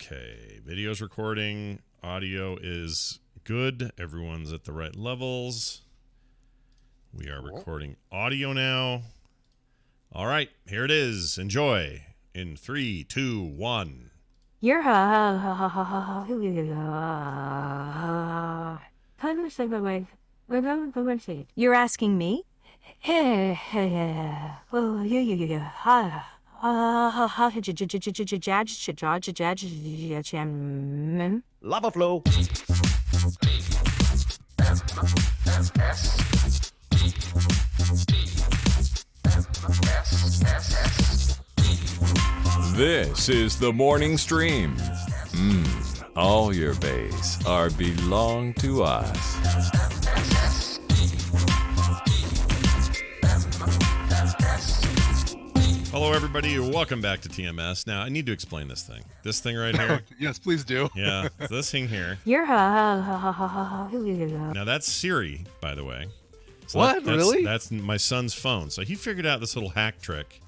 Okay, video's recording. Audio is good. Everyone's at the right levels. We are recording audio now. All right, here it is. Enjoy. In 3, 2, 1. You're asking me? Lava flow. This is the morning stream. All your bays are belong to us. Hello, everybody. Welcome back to TMS. Now, I need to explain this thing. This thing right here. Yes, please do. Yeah, this thing here. You're Now, that's Siri, by the way. So What? Really? That's my son's phone. So he figured out this little hack trick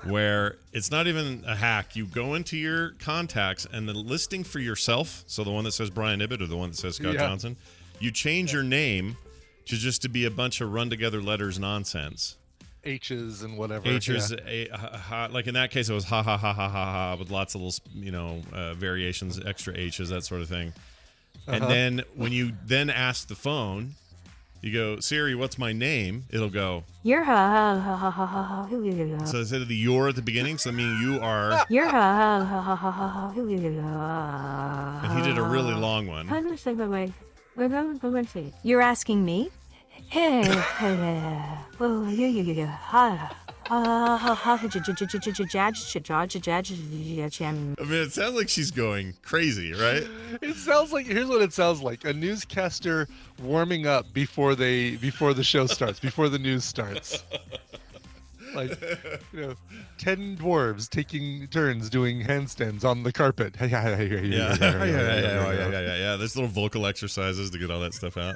where it's not even a hack. You go into your contacts and the listing for yourself, so the one that says Brian Ibbett or the one that says Scott Johnson, you change your name to be a bunch of run-together letters nonsense. H's and whatever. H's, like in that case, it was ha ha ha ha ha ha with lots of little, variations, extra H's, that sort of thing. And then when you then ask the phone, you go, Siri, what's my name? It'll go. You're So instead of the "you're" at the beginning, so I mean you are. You're And he did a really long one. You're asking me? I mean, it sounds like she's going crazy, right? It sounds like, here's what it sounds like: a newscaster warming up before the show starts, before the news starts. Like, 10 dwarves taking turns doing handstands on the carpet. Yeah. There's little vocal exercises to get all that stuff out.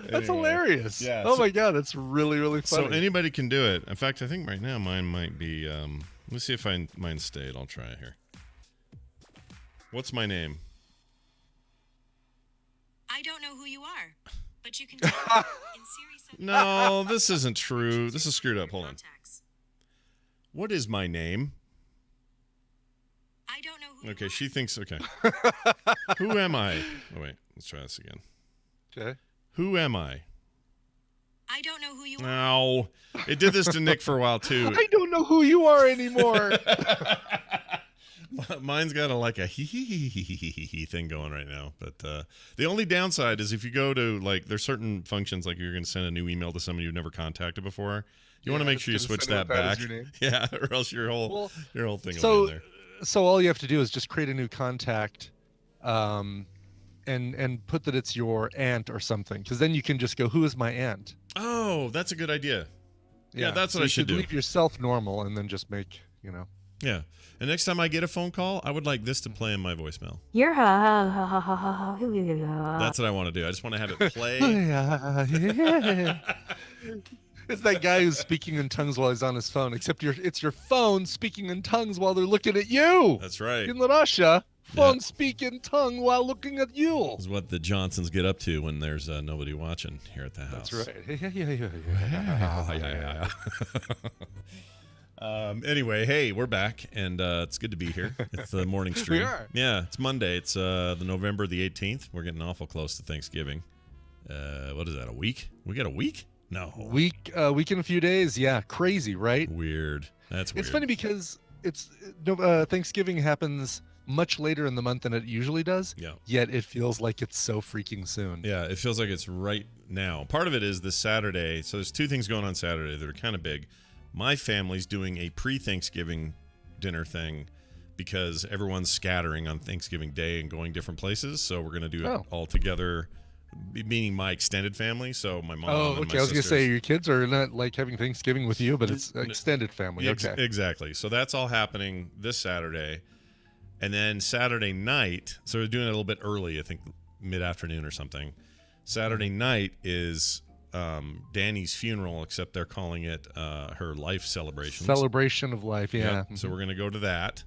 That's hilarious. Yeah, oh my God, that's really, really funny. So anybody can do it. In fact, I think right now mine might be. Let's see if mine stayed. I'll try it here. What's my name? I don't know who you are, but you can tell me in Siri. No, this isn't true. This is screwed up. Hold on. What is my name? I don't know who Okay, she thinks. Okay. Who am I? Oh wait, let's try this again. Okay. Who am I? I don't know who you are. No, it did this to Nick for a while too. I don't know who you are anymore. Mine's got a hee thing going right now. But the only downside is if you go to there's certain functions like you're going to send a new email to someone you've never contacted before. You want to make sure you switch that back. Yeah, or else your whole thing will be in there. So all you have to do is just create a new contact, and put that it's your aunt or something, because then you can just go, who is my aunt? Oh, that's a good idea. Yeah, that's what I should do. Leave yourself normal and then just make, Yeah. And next time I get a phone call, I would like this to play in my voicemail. You're That's what I want to do. I just want to have it play. It's that guy who's speaking in tongues while he's on his phone, except it's your phone speaking in tongues while they're looking at you. That's right. In Russia, phone speak in tongue while looking at you. This is what the Johnsons get up to when there's nobody watching here at the house. That's right. Anyway, hey, we're back, and it's good to be here. It's the morning stream. We are. Yeah, it's Monday. It's the November the 18th. We're getting awful close to Thanksgiving. What is that, a week? We got a week? No. Week in a few days. Yeah, crazy, right? Weird. That's weird. It's funny because Thanksgiving happens much later in the month than it usually does. Yeah. Yet it feels like it's so freaking soon. Yeah, it feels like it's right now. Part of it is this Saturday. So there's two things going on Saturday that are kind of big. My family's doing a pre-Thanksgiving dinner thing because everyone's scattering on Thanksgiving Day and going different places. So we're going to do it all together, meaning my extended family. So my mom and my okay. I was going to sisters. say your kids are not like having Thanksgiving with you, but it's extended family. Okay. Exactly. So that's all happening this Saturday. And then Saturday night, so we're doing it a little bit early, I think mid-afternoon or something. Saturday night is Danny's funeral, except they're calling it her life celebration. Celebration of life, yeah. So we're going to go to that.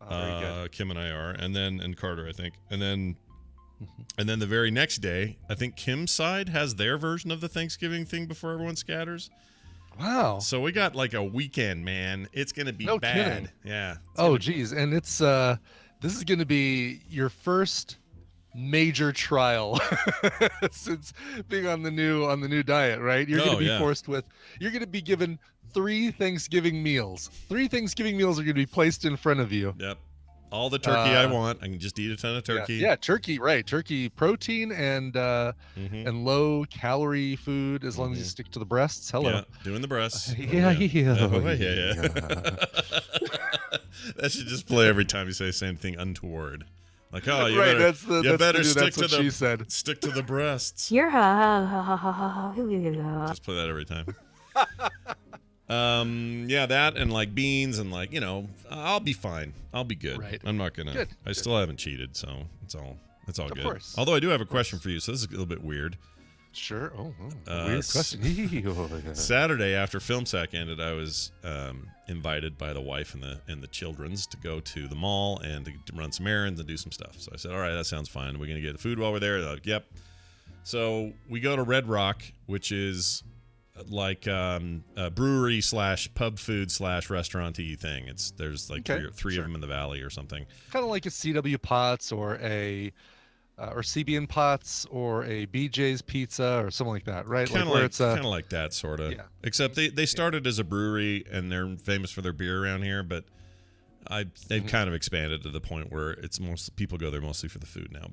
Very good. Kim and I are, and Carter, I think, and then the very next day, I think Kim's side has their version of the Thanksgiving thing before everyone scatters. Wow. So we got like a weekend, man. It's gonna be No bad. kidding. Yeah. Oh, geez, and it's this is going to be your first major trial since being on the new diet, right? You're going to be forced with. You're going to be given 3 Thanksgiving meals. 3 Thanksgiving meals are going to be placed in front of you. Yep. All the turkey I want. I can just eat a ton of turkey. Yeah, turkey, right? Turkey protein and low calorie food as long as you stick to the breasts. Hello. Yeah, doing the breasts. Yeah. That should just play every time you say the same thing untoward. Like, oh, you right, better stick to she said. Stick to the breasts. You're Just play that every time. Yeah, that and like beans and like, I'll be fine. I'll be good. Right. I'm not gonna. Good. I still haven't cheated, so it's all Of good. course. Although I do have a question for you, so this is a little bit weird. Sure. Weird question. Saturday after Film Sack ended, I was invited by the wife and the children's to go to the mall and to run some errands and do some stuff. So I said, all right, that sounds fine. We're gonna get the food while we're there. They're like, yep. So we go to Red Rock, which is like a brewery / pub food / restaurant-y thing. There's like three of them in the valley or something. Kind of like a CW Potts or a or CB and Potts or a BJ's Pizza or something like that, right? Kind of like that, sort of. Yeah. Except they started as a brewery and they're famous for their beer around here, but they've kind of expanded to the point where it's people go there mostly for the food now.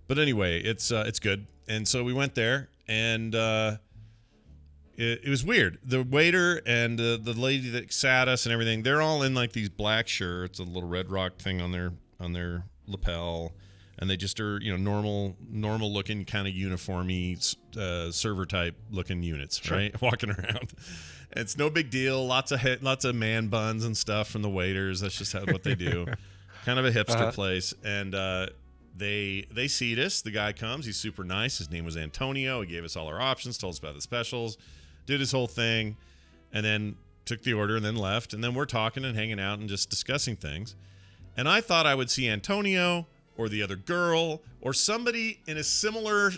But anyway, it's good. And so we went there and. It was weird. The waiter and the lady that sat us and everything, they're all in like these black shirts, a little Red Rock thing on their lapel, and they just are, normal looking kind of uniformy server type looking units, right? Walking around. It's no big deal. Lots of man buns and stuff from the waiters. That's just what they do. Kind of a hipster place. And they seat us. The guy comes. He's super nice. His name was Antonio. He gave us all our options, told us about the specials. Did his whole thing, and then took the order and then left. And then we're talking and hanging out and just discussing things. And I thought I would see Antonio or the other girl or somebody in a similar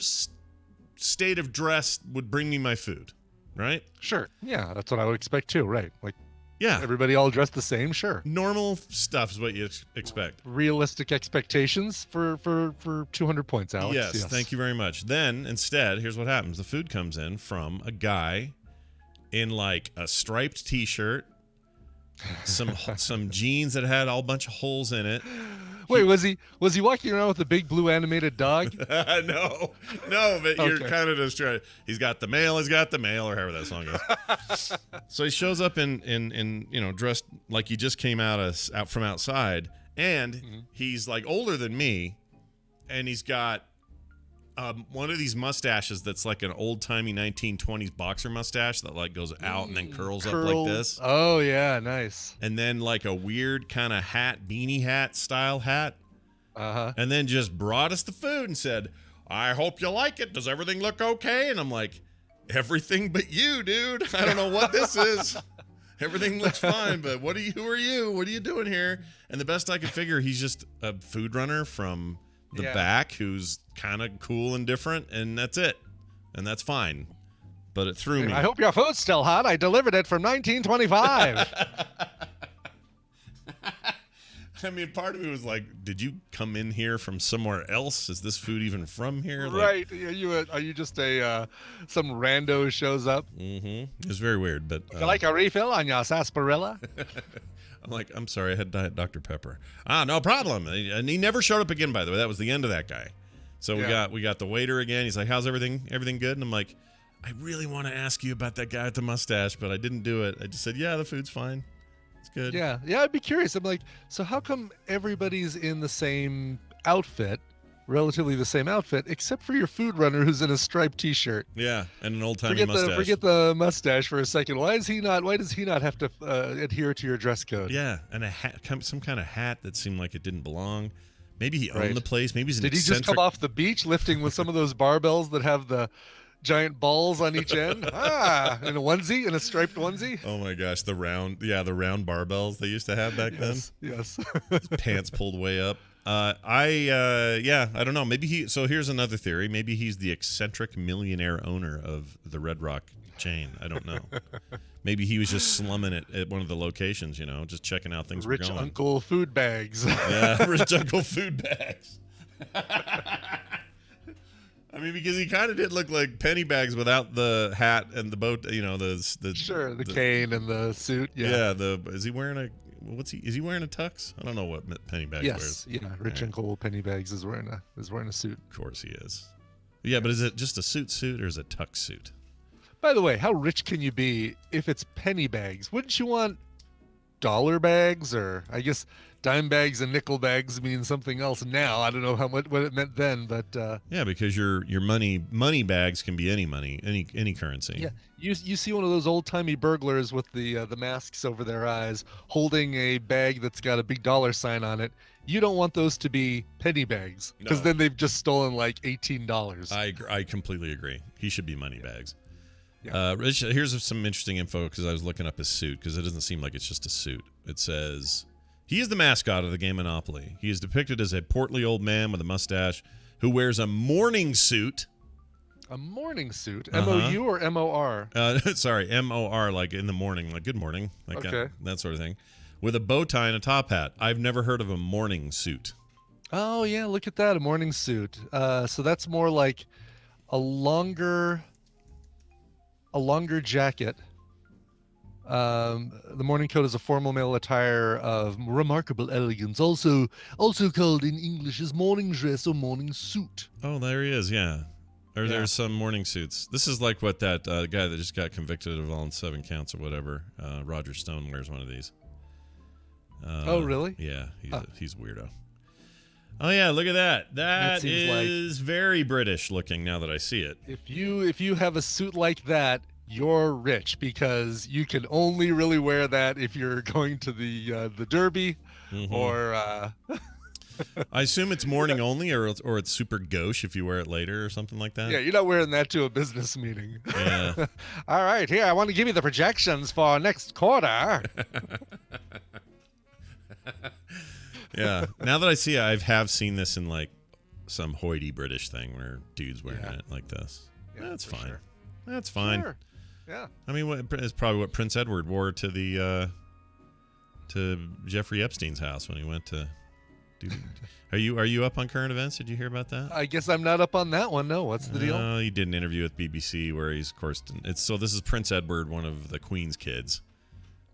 state of dress would bring me my food, right? Sure. Yeah, that's what I would expect too, right? Like, yeah, everybody all dressed the same, sure. Normal stuff is what you expect. Realistic expectations for 200 points, Alex. Yes, thank you very much. Then, instead, here's what happens. The food comes in from a guy in like a striped t-shirt, some jeans that had all bunch of holes in it. Wait, was he walking around with a big blue animated dog? No, but you're kind of just trying. He's got the mail, or however that song goes. So he shows up in dressed like he just came out from outside, and he's like older than me, and he's got one of these mustaches that's like an old timey 1920s boxer mustache that like goes out and then curls up like this. Oh yeah, nice. And then like a weird kind of beanie hat style hat. And then just brought us the food and said, I hope you like it. Does everything look okay? And I'm like, everything but you, dude. I don't know what this is. Everything looks fine, but who are you? What are you doing here? And the best I could figure, he's just a food runner from the back who's kind of cool and different, and that's it. And that's fine. But it threw me. I hope your food's still hot. I delivered it from 1925. I mean, part of me was like, did you come in here from somewhere else? Is this food even from here? Right. Are you just some rando shows up? It was very weird, but... Would you like a refill on your sarsaparilla? I'm like, I'm sorry, I had Diet Dr. Pepper. No problem. And he never showed up again, by the way. That was the end of that guy. So we got the waiter again. He's like, how's everything? Everything good? And I'm like, I really want to ask you about that guy with the mustache, but I didn't do it. I just said, yeah, the food's fine. It's good. Yeah, I'd be curious. I'm like, so how come everybody's in the same outfit, relatively the same outfit, except for your food runner who's in a striped T-shirt? Yeah, and an old-timey mustache. Forget the mustache for a second. Why does he not have to adhere to your dress code? Yeah, and a hat, some kind of hat that seemed like it didn't belong. Maybe he owned the place. Maybe he's an eccentric... Did he just come off the beach lifting with some of those barbells that have the giant balls on each end. In a onesie, in a striped onesie. Oh my gosh, the round barbells they used to have back Yes. then. Pants pulled way up. I don't know. So here's another theory. Maybe he's the eccentric millionaire owner of the Red Rock chain. I don't know. Maybe he was just slumming it at one of the locations, just checking out things were Rich going. Uncle Food Bags. Yeah, Rich Uncle Food Bags. I mean, because he kind of did look like Pennybags without the hat and the boat, the cane and the suit. Yeah. Is he wearing a tux? I don't know what Pennybags wears. Yes, yeah. Rich Uncle Pennybags is wearing a suit. Of course he is. Yeah, but is it just a suit or is it a tux suit? By the way, how rich can you be if it's penny bags? Wouldn't you want dollar bags, or I guess dime bags and nickel bags mean something else now? I don't know what it meant then, but yeah, because your money bags can be any money, any currency. Yeah, you see one of those old timey burglars with the masks over their eyes, holding a bag that's got a big dollar sign on it. You don't want those to be penny bags, because then they've just stolen like $18. I completely agree. He should be money bags. Yeah. Rich, here's some interesting info because I was looking up his suit because it doesn't seem like it's just a suit. It says he is the mascot of the game Monopoly. He is depicted as a portly old man with a mustache who wears a morning suit. A morning suit? M-O-U or M-O-R? Sorry, M-O-R, like in the morning, like good morning, like okay. that sort of thing, with a bow tie and a top hat. I've never heard of a morning suit. Oh, yeah, look at that, a morning suit. So that's more like a longer jacket. The morning coat is a formal male attire of remarkable elegance, also called in English as morning dress or morning suit. Oh, there he is, yeah. There's some morning suits. This is like what that guy that just got convicted of all in 7 counts or whatever, Roger Stone wears one of these. Oh, really? Yeah, he's a weirdo. Oh yeah, look at that. That is very British looking now that I see it. If you have a suit like that, you're rich, because you can only really wear that if you're going to the Derby, or I assume it's morning only, or it's super gauche if you wear it later or something like that. Yeah, you're not wearing that to a business meeting. Yeah. All right, here, I want to give you the projections for next quarter. Yeah. Now that I see it, I have seen this in like some hoity British thing where dudes wearing it like this. Yeah, that's fine. Sure. That's fine. Sure. Yeah. I mean, it's probably what Prince Edward wore to the to Jeffrey Epstein's house when he went to. Are you up on current events? Did you hear about that? I guess I'm not up on that one. No, what's the deal? He did an interview with BBC where he's, of course, this is Prince Edward, one of the Queen's kids.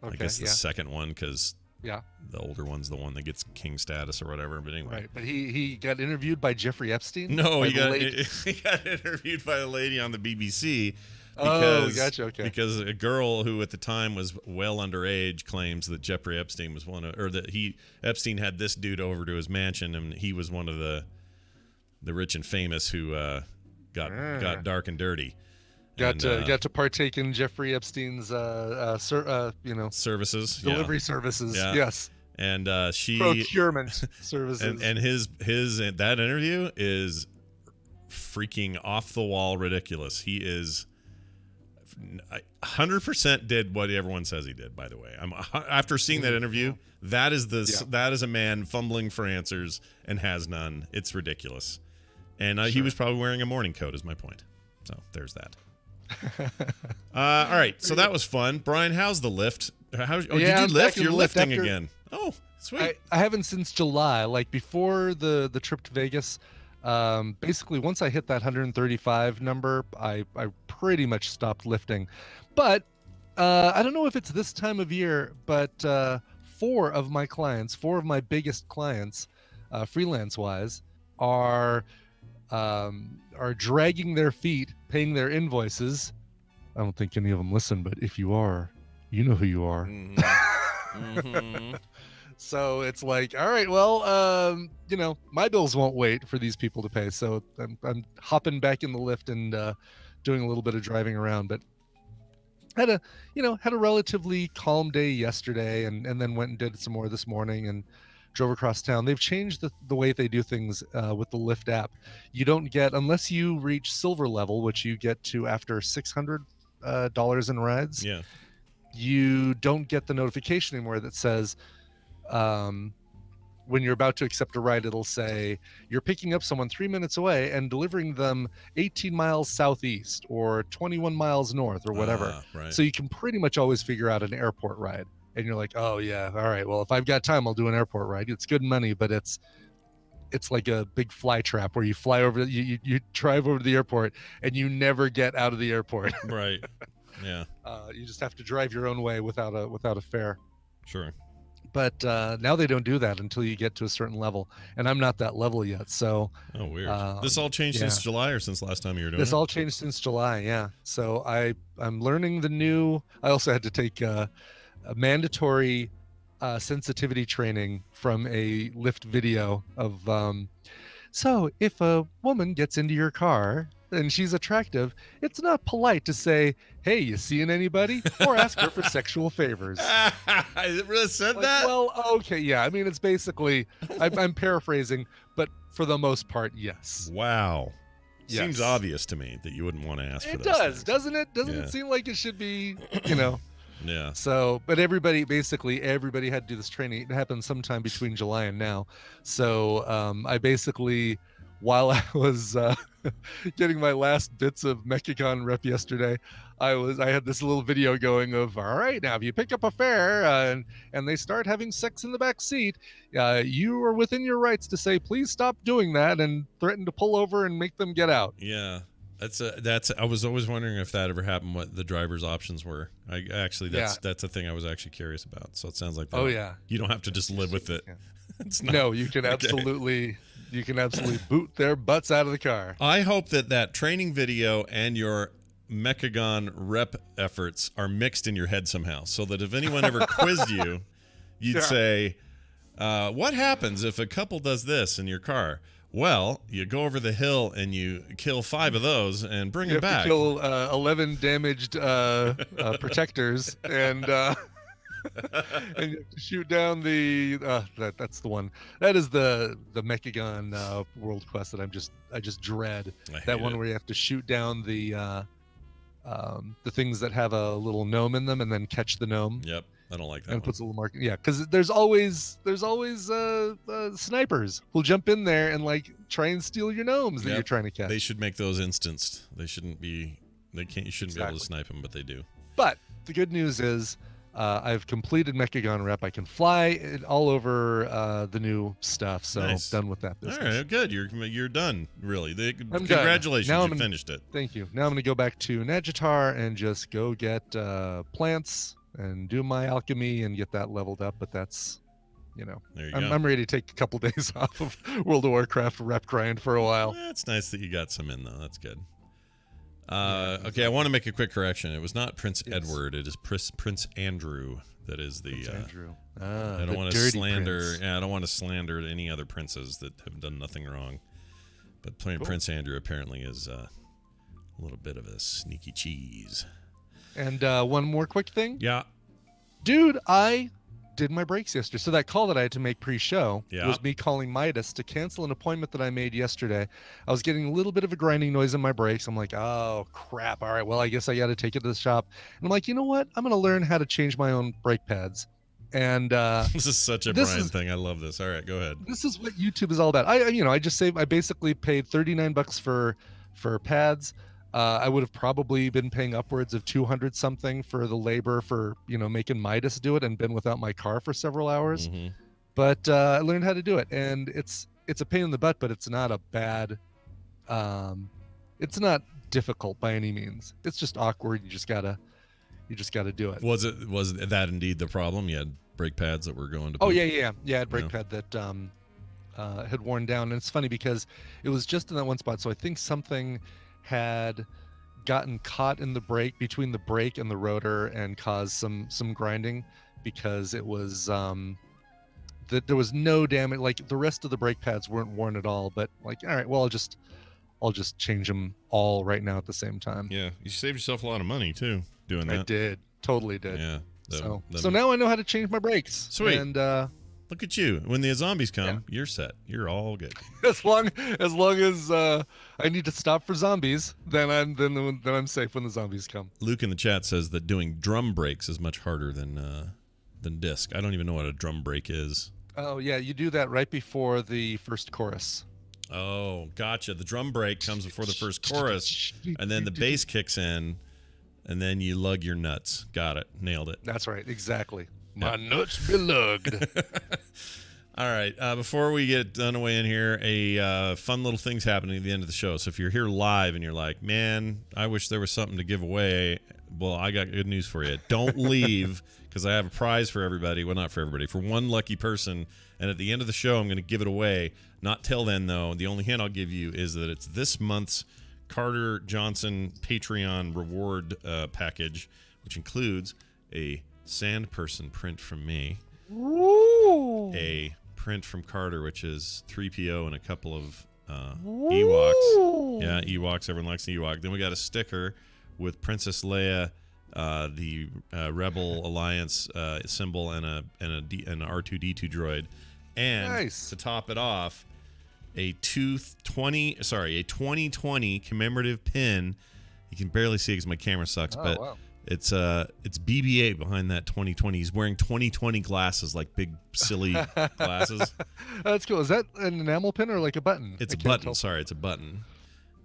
Okay, I guess the second one, because the older one's the one that gets king status or whatever. But anyway, right. But he got interviewed by Jeffrey Epstein. No, he got interviewed by a lady on the BBC. Gotcha. Okay. Because a girl who at the time was well underage claims that Jeffrey Epstein was Epstein had this dude over to his mansion, and he was one of the rich and famous who got dark and dirty. Got to partake in Jeffrey Epstein's services, delivery services. Yeah. Yes. And she procurement services. And his that interview is freaking off the wall ridiculous. He is 100% did what everyone says he did. By the way, after seeing that interview, that is a man fumbling for answers and has none. It's ridiculous. And he was probably wearing a morning coat, is my point. So there's that. All right, so that was fun. Brian, how's the lift? Did you lift? You're lifting again. Oh, sweet. I haven't since July. Like before the trip to Vegas. Basically, once I hit that 135 number, I pretty much stopped lifting. But I don't know if it's this time of year, but 4 of my biggest clients, freelance-wise, are dragging their feet, paying their invoices. I don't think any of them listen, but if you are, you know who you are. Mm-hmm. So it's like, all right, well, my bills won't wait for these people to pay. So I'm hopping back in the lift and doing a little bit of driving around. But had a relatively calm day yesterday, and then went and did some more this morning. And drove across town. They've changed the way they do things with the Lyft app. You don't get, unless you reach silver level, which you get to after $600 in rides. Yeah. You don't get the notification anymore that says, when you're about to accept a ride, it'll say you're picking up someone 3 minutes away and delivering them 18 miles southeast or 21 miles north or whatever. Right. So you can pretty much always figure out an airport ride. And you're like, oh yeah, all right, well, if I've got time, I'll do an airport ride. It's good money, but it's like a big fly trap where you fly over, you drive over to the airport and you never get out of the airport. Right. Yeah. You just have to drive your own way without a fare. Sure. But now they don't do that until you get to a certain level, and I'm not that level yet. So Oh, weird. This all changed since July or since last time you were doing it? this all changed since July. Yeah. So I'm learning the new. I also had to take a mandatory sensitivity training from a Lyft video of. So if a woman gets into your car and she's attractive, it's not polite to say, "Hey, you seeing anybody?" or ask her for sexual favors. It really said Like, that? well, okay, yeah. I mean, it's basically, I'm paraphrasing, but for the most part, yes. Wow. Yes. Seems obvious to me that you wouldn't want to ask for It those does, things. doesn't it? Doesn't Yeah. it seem like it should be, Yeah. So, but basically everybody had to do this training. It happened sometime between July and now. So I basically, while I was getting my last bits of Mechagon rep yesterday, I had this little video going of, all right, now if you pick up a fare and they start having sex in the back seat, you are within your rights to say, please stop doing that, and threaten to pull over and make them get out. Yeah. I was always wondering if that ever happened, what the driver's options were. That's a thing I was actually curious about. So it sounds like Oh yeah. you don't have to just live with it. Yeah. It's not, No, you can Okay. absolutely boot their butts out of the car. I hope that training video and your Mechagon rep efforts are mixed in your head somehow, so that if anyone ever quizzed you, you'd Yeah. say, what happens if a couple does this in your car? Well, you go over the hill and you kill 5 of those and bring You them have back. to kill 11 damaged protectors and and you have to shoot down the that's the one. That is the Mechagon world quest that I just dread. I hate That one it. where you have to shoot down the things that have a little gnome in them and then catch the gnome. Yep, I don't like that And one. puts a little mark. Yeah, because there's always snipers who'll jump in there and like try and steal your gnomes that Yep. you're trying to catch. They should make those instanced. They shouldn't be. They can't. You shouldn't be able to Exactly. snipe them, but they do. But the good news is I've completed Mechagon rep. I can fly it all over the new stuff. So Nice. done with that All business. right, good. You're done. Really. done. Congratulations, Now you I'm in- finished it. Thank you. Now I'm going to go back to Nagitar and just go get plants and do my alchemy and get that leveled up. But that's, There you I'm, go. I'm ready to take a couple days off of World of Warcraft rep grind for a while. It's nice that you got some in though. That's good. Yeah, Okay, I want to make a quick correction. It was not Prince Yes. Edward. It is Prince Andrew. That is the. Prince Andrew. I don't want to slander. Yeah, I don't want to slander any other princes that have done nothing wrong. But Cool. Prince Andrew apparently is a little bit of a sneaky cheese. And one more quick thing. Yeah. Dude, I did my brakes yesterday. So that call that I had to make pre-show Yeah. was me calling Midas to cancel an appointment that I made yesterday. I was getting a little bit of a grinding noise in my brakes. I'm like, oh crap. All right, well, I guess I got to take it to the shop. And I'm like, you know what? I'm going to learn how to change my own brake pads. And This is such a This Brian is- thing. I love this. All right, go ahead. this is what YouTube is all about. I basically paid $39 for pads. I would have probably been paying upwards of 200 something for the labor for, making Midas do it and been without my car for several hours. Mhm. But I learned how to do it, and it's a pain in the butt, but it's not a bad, it's not difficult by any means. It's just awkward. You just gotta do it. Was that indeed the problem? You had brake pads that were going to. Oh poop? yeah. I had brake Yeah. pad that had worn down, and it's funny because it was just in that one spot. So I think something had gotten caught in the brake between the brake and the rotor and caused some grinding because it was that there was no damage. Like the rest of the brake pads weren't worn at all. But like, all right, well, I'll just change them all right now at the same time. Yeah, you saved yourself a lot of money too doing that. I did, totally did. Yeah. So now I know how to change my brakes. Sweet. And Look at you. When the zombies come, you're set. You're all good. As long as I need to stop for zombies, then I'm safe when the zombies come. Luke in the chat says that doing drum breaks is much harder than disc. I don't even know what a drum break is. Oh yeah, you do that right before the first chorus. Oh, gotcha. The drum break comes before the first chorus, and then the bass kicks in, and then you lug your nuts. Got it. Nailed it. That's right. Exactly. My nuts be lugged. All right. Before we get Dunaway in here, a fun little thing's happening at the end of the show. So if you're here live and you're like, man, I wish there was something to give away, well, I got good news for you. Don't leave, because I have a prize for everybody. Well, not for everybody. For one lucky person. And at the end of the show, I'm going to give it away. Not till then, though. The only hint I'll give you is that it's this month's Carter Johnson Patreon reward package, which includes a sand person print from me, a print from Carter, which is 3PO and a couple of Ewoks. Yeah, Ewoks. Everyone likes the Ewok. Then we got a sticker with Princess Leia, the Rebel Alliance symbol, and an R2D2 droid. And nice. To top it off, a 2020 commemorative pin. You can barely see it because my camera sucks, but wow. It's BB-8 behind that 2020. He's wearing 2020 glasses, like big silly glasses. That's cool. Is that an enamel pin or like a button? It's a button. Sorry, it's a button.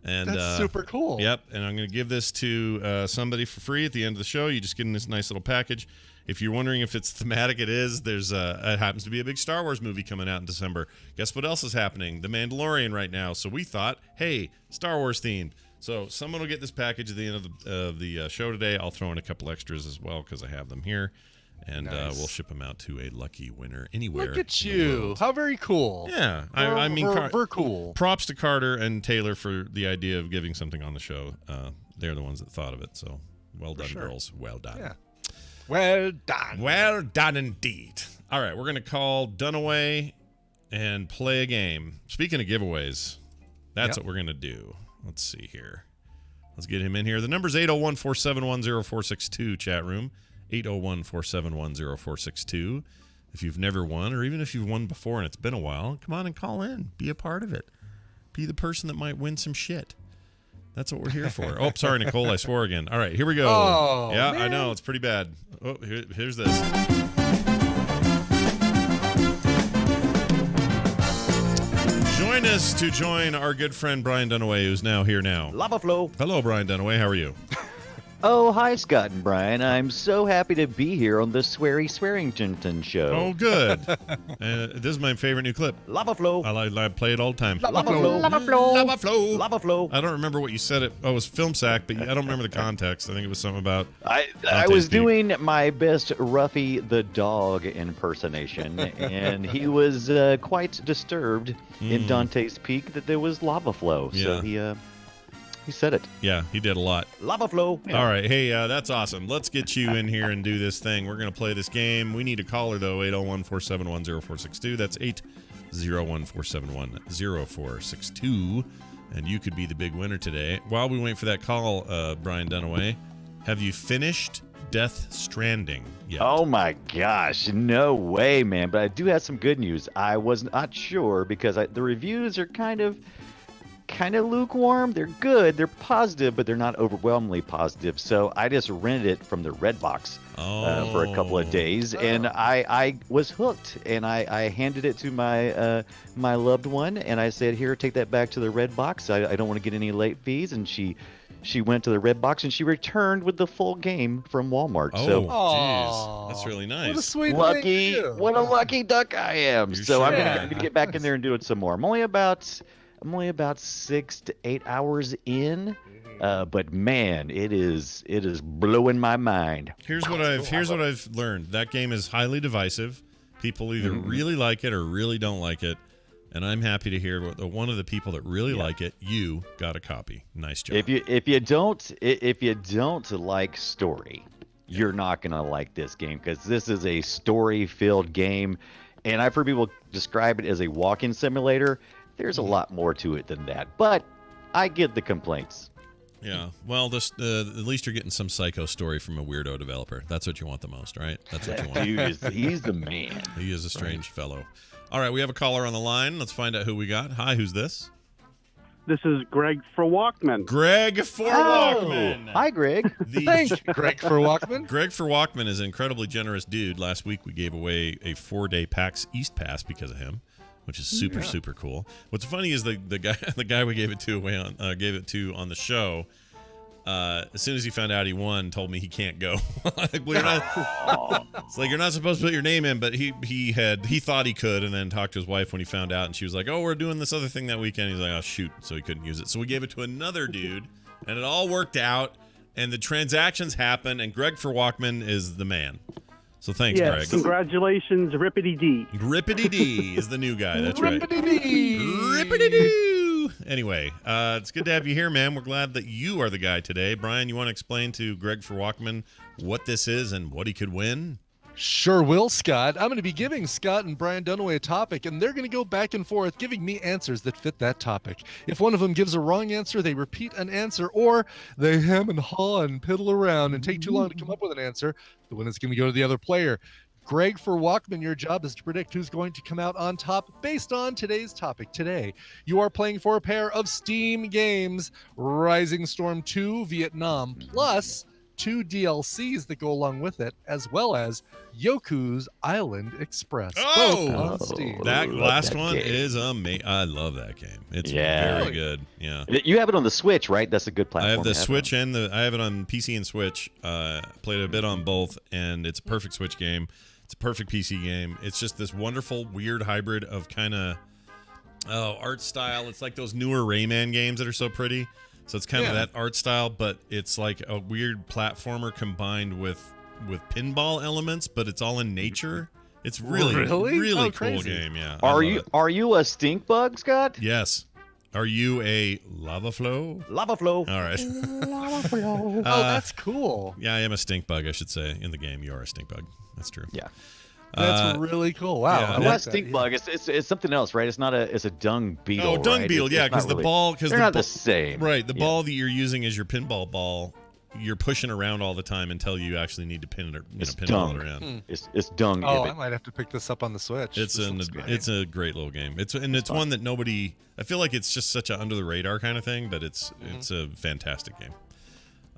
And that's super cool. Yep. And I'm going to give this to somebody for free at the end of the show. You just get in this nice little package. If you're wondering if it's thematic, it is. There's it happens to be a big Star Wars movie coming out in December. Guess what else is happening? The Mandalorian right now. So we thought, hey, Star Wars themed. So someone will get this package at the end of the show today. I'll throw in a couple extras as well because I have them here. And nice. We'll ship them out to a lucky winner anywhere. Look at you. How very cool. Yeah. I mean, very cool. Props to Carter and Taylor for the idea of giving something on the show. They're the ones that thought of it. So well done, girls. Well done. Yeah. Well done. Well done indeed. All right. We're going to call Dunaway and play a game. Speaking of giveaways, that's what we're going to do. Let's see here. Let's get him in here. The number's 801-471-0462, chat room. 801-471-0462. If you've never won, or even if you've won before and it's been a while, come on and call in. Be a part of it. Be the person that might win some shit. That's what we're here for. Oh, sorry, Nicole. I swore again. All right, here we go. Oh, yeah, man. I know. It's pretty bad. Oh, here's this. Join us to join our good friend Brian Dunaway, who's now here now. Lava flow. Hello, Brian Dunaway. How are you? Oh, hi, Scott and Brian. I'm so happy to be here on the Swearington show. Oh, good. This is my favorite new clip. Lava flow. I play it all the time. Lava flow. Lava flow. Lava flow. Lava flow. I don't remember what you said. It was film sack, but I don't remember the context. I think it was something about. I Dante's was Peak. doing my best Ruffy the dog impersonation, and he was quite disturbed in Dante's Peak that there was lava flow. So he said it. Yeah, he did a lot. Lava flow. All right. Hey, that's awesome. Let's get you in here and do this thing. We're going to play this game. We need a caller, though, 801-471-0462. That's 801-471-0462. And you could be the big winner today. While we wait for that call, Brian Dunaway, have you finished Death Stranding yet? Oh my gosh, no way, man. But I do have some good news. I was not sure because the reviews are kind of lukewarm. They're good, they're positive, but they're not overwhelmingly positive. So I just rented it from the Redbox for a couple of days, and I was hooked. And I handed it to my my loved one, and I said, "Here, take that back to the Redbox. I don't want to get any late fees." And she went to the Redbox and she returned with the full game from Walmart. Oh, So jeez. That's really nice. What a sweet lucky, thing to do. what a lucky duck I am. You're So I'm sure? gonna get back in there and do it some more. I'm only about 6 to 8 hours in, but man, it is blowing my mind. Here's what I've learned. That game is highly divisive. People either really like it or really don't like it. And I'm happy to hear one of the people that really like it. You got a copy. Nice job. If you don't like story, you're not gonna like this game because this is a story-filled game, and I've heard people describe it as a walking simulator. There's a lot more to it than that, but I get the complaints. Yeah. Well, this at least you're getting some psycho story from a weirdo developer. That's what you want the most, right? That's what you want. Dude, he's the man. He is a strange fellow. All right, we have a caller on the line. Let's find out who we got. Hi, who's this? This is Greg for Walkman. Greg for Walkman. Hi, Greg. Thank you, Greg for Walkman. Greg for Walkman is an incredibly generous dude. Last week we gave away a 4-day PAX East pass because of him, which is super cool. What's funny is the guy we gave it to on the show. As soon as he found out he won, told me he can't go. Like, it's like you're not supposed to put your name in, but he thought he could, and then talked to his wife when he found out, and she was like, "Oh, we're doing this other thing that weekend." He's like, "Oh shoot," so he couldn't use it. So we gave it to another dude, and it all worked out, and the transactions happened, and Greg for Walkman is the man. So thanks, Yes, Greg. congratulations, Rippity D. Rippity D is the new guy. That's right. Rippity-dee. Rippity doo. Anyway, it's good to have you here, man. We're glad that you are the guy today. Brian, you want to explain to Greg for Walkman what this is and what he could win? Sure will, Scott. I'm going to be giving Scott and Brian Dunaway a topic, and they're going to go back and forth giving me answers that fit that topic. If one of them gives a wrong answer, they repeat an answer, or they hem and haw and piddle around and take too long to come up with an answer. The winner's going to go to the other player. Greg for Walkman, your job is to predict who's going to come out on top based on today's topic. Today, you are playing for a pair of Steam games, Rising Storm 2 Vietnam, plus 2 DLCs that go along with it, as well as Yoku's Island Express. Oh! Both on Steam. That love last that one game. is amazing. I love that game. It's Yeah. very good. Yeah. You have it on the Switch, right? That's a good I platform. have the to it Switch on. and I have it on PC and Switch. Played a bit on both, and it's a perfect Switch game. It's a perfect PC game. It's just this wonderful, weird hybrid of kind of art style. It's like those newer Rayman games that are so pretty. So it's kind of that art style, but it's like a weird platformer combined with pinball elements, but it's all in nature. It's really Really? Oh, cool crazy. game. Yeah. I Are love you it. are you a stink bug, Scott? Yes. Are you a lava flow? Lava flow. All right. Oh, that's cool. Yeah, I am a stink bug, I should say. In the game, you are a stink bug. That's true. Yeah. That's really cool. Wow. yeah, I Well, like not that. stink bug. It's something else, right? It's not it's a dung beetle. Oh, dung right? beetle. It's Yeah, not because the really- ball, because they're not the same. right, the Yeah. ball that you're using as your pinball ball, you're pushing around all the time until you actually need to pin it, It's pinball it dung. around. It's dung. Oh, I Ibit. might have to pick this up on the Switch. It's This looks great. a great little game. It's one that nobody. I feel like it's just such a under the radar kind of thing, but it's a fantastic game.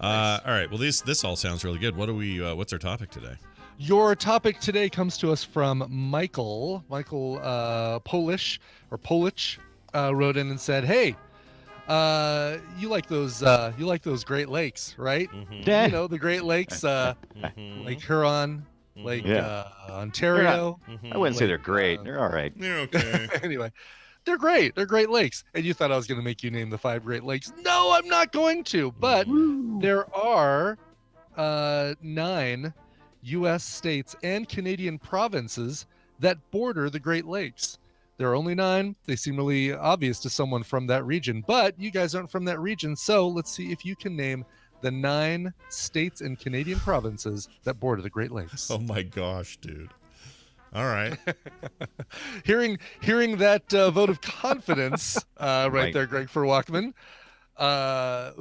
All right. Well, this all sounds really good. What do we? What's our topic today? Your topic today comes to us from Michael. Michael Polish wrote in and said, "Hey, you like those Great Lakes, right? Yeah. You know the Great Lakes, Lake Huron, Lake Yeah. Ontario. I wouldn't say Like, they're great. They're all right. Yeah. Okay. Anyway, they're great. They're Great Lakes. And you thought I was going to make you name the 5 Great Lakes. No, I'm not going to. But there are 9 U.S. states and Canadian provinces that border the Great Lakes. There are only 9. They seem really obvious to someone from that region, but you guys aren't from that region. So let's see if you can name the 9 states and Canadian provinces that border the Great Lakes. Oh my gosh, dude. All right. Hearing that vote of confidence right there, Greg for Walkman.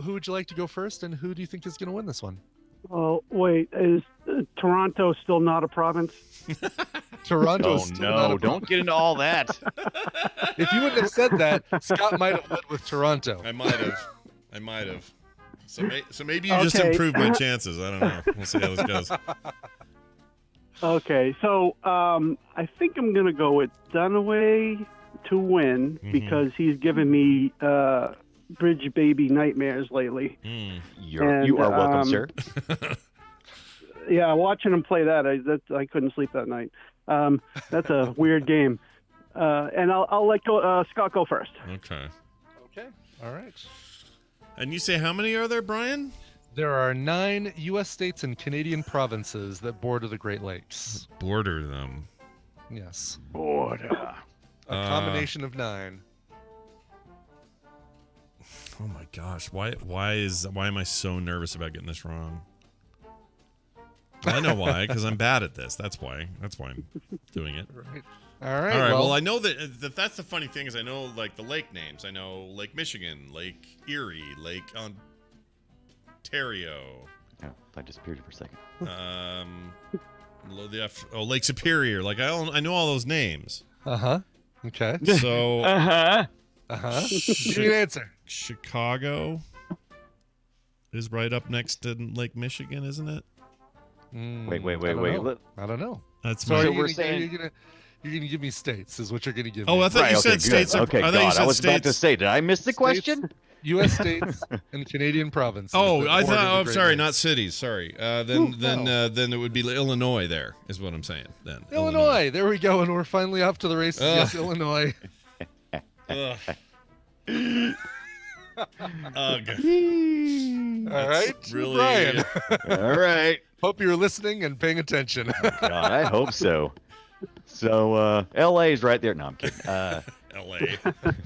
Who would you like to go first, and who do you think is going to win this one? Oh, wait, is Toronto still not a province? Toronto. Oh no! Don't get into all that. If you wouldn't have said that, Scott might have led with Toronto. I might have. So maybe you just Okay. improved my chances. I don't know. We'll see how this goes. Okay, so I think I'm going to go with Dunaway to win because he's given me Bridge Baby nightmares lately. You And, are welcome, sir. Yeah, watching him play that, I couldn't sleep that night. That's a weird game. And I'll let Scott go first. Okay. Okay. All right. And you say how many are there, Brian? There are 9 U.S. states and Canadian provinces that border the Great Lakes. Border them. Yes. Border. A combination of 9. Oh my gosh. Why am I so nervous about getting this wrong? I know why, because I'm bad at this. That's why I'm doing it. Right. All right. All right. Well, I know that's the funny thing is I know like the lake names. I know Lake Michigan, Lake Erie, Lake Ontario. Oh, I disappeared for a second. Lake Superior. Like I know all those names. Okay. So Give me an answer. Chicago is right up next to Lake Michigan, isn't it? Wait. I don't know. That's So my. So we're saying- you're gonna give me states is what you're gonna give Oh, me. I thought Right, you okay, said good. states. Okay, I thought you God, said I was states. about to say, did I miss the question? U.S. states and Canadian provinces. Oh, that I border thought. the Oh, Great sorry, Lakes. not cities. Sorry. Then it would be Illinois. There is what I'm saying. Then Illinois. There we go, and we're finally off to the races. Ugh. Yes, Illinois. Ugh. Ugh. All right, really- Brian. All right. Hope you're listening and paying attention. God, I hope so. So, LA is right there. No, I'm kidding. L.A.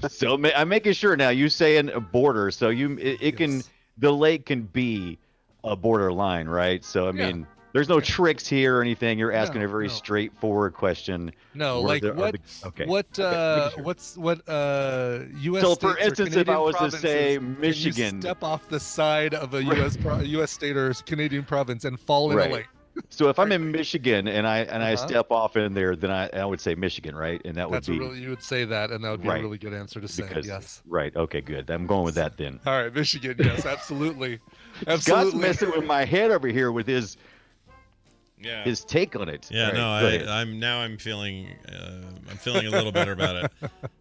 So I'm making sure now. You saying a border, so it can Yes. the lake can be a border line, right? So I Yeah. mean, there's no tricks here or anything. You're asking No, a very no. straightforward question. No, Where like there are what? the- okay. What? Okay, making sure. U.S. So, states for or instance, if I Canadian was to say provinces, can you Michigan- step off the side of a U.S. state or Canadian province and fall in Right. a lake. So if I'm in Michigan and I Uh-huh. step off in there, then I would say Michigan, right? And that would That's be you would say that, and that would be Right. a really good answer to say. because Yes. right. Okay, good. I'm going with that then. All right, Michigan. Yes, absolutely. Scott's Absolutely. messing with my head over here with his Yeah. take on it. Yeah, All right, no, go ahead. I'm feeling a little better about it.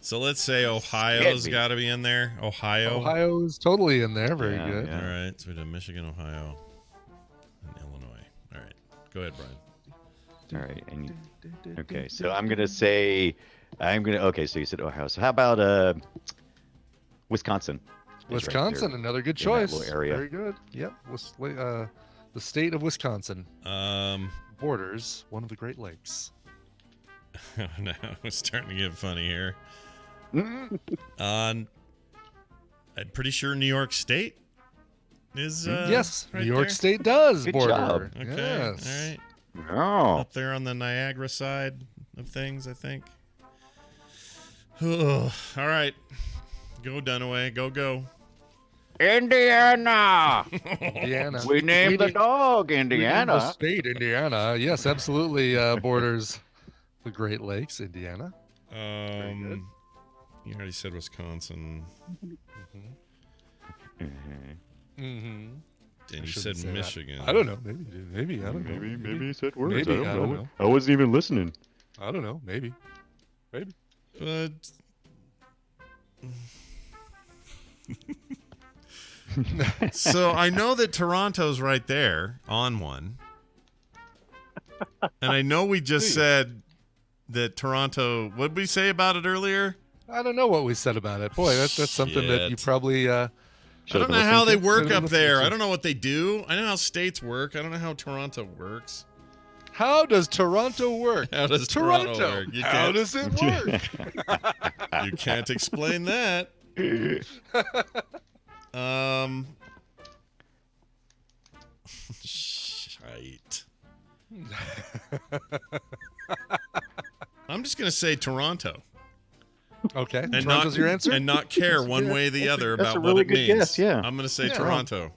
So let's say Ohio's Scared me. got to be in there. Ohio. Ohio is totally in there. Very Yeah, good. yeah. All right, so we did Michigan, Ohio, and Illinois. All right, go ahead, Brian. All right. And okay, so I'm gonna say okay. So you said Ohio. So how about Wisconsin? Is right Wisconsin, there another good in that choice. little area. Very good. Yep. The state of Wisconsin borders one of the Great Lakes. Now it's starting to get funny here. Mm, I'm pretty sure New York State is. Yes, right New York there. State does Good border. job. Okay, Yes. all right. Oh, Up there on the Niagara side of things, I think. All right, go Dunaway, go. Indiana. Indiana. We named the dog We named the Indiana. state Indiana. Yes, absolutely. Borders the Great Lakes, Indiana. You already said Wisconsin, Mm-hmm. and you shouldn't said say that. Michigan. I don't know. Maybe. I don't know. Maybe he said words. Maybe, I don't know. I wasn't even listening. I don't know. Maybe. But so I know that Toronto's right there on one, and I know we just said that Toronto. What did we say about it earlier? I don't know what we said about it. Boy, that's something that you Shit. probably. I Should've don't know been how they listening work Should've up listened there. to. I don't know what they do. I know how states work. I don't know how Toronto works. How does Toronto work? How does Toronto. Toronto work? You How can't- does it work? You can't explain that. Shite. I'm just gonna say Toronto Okay. and Toronto's not your answer. and not care one way or the other that's about a what really it good means. guess, yeah. I'm gonna say Yeah. Toronto.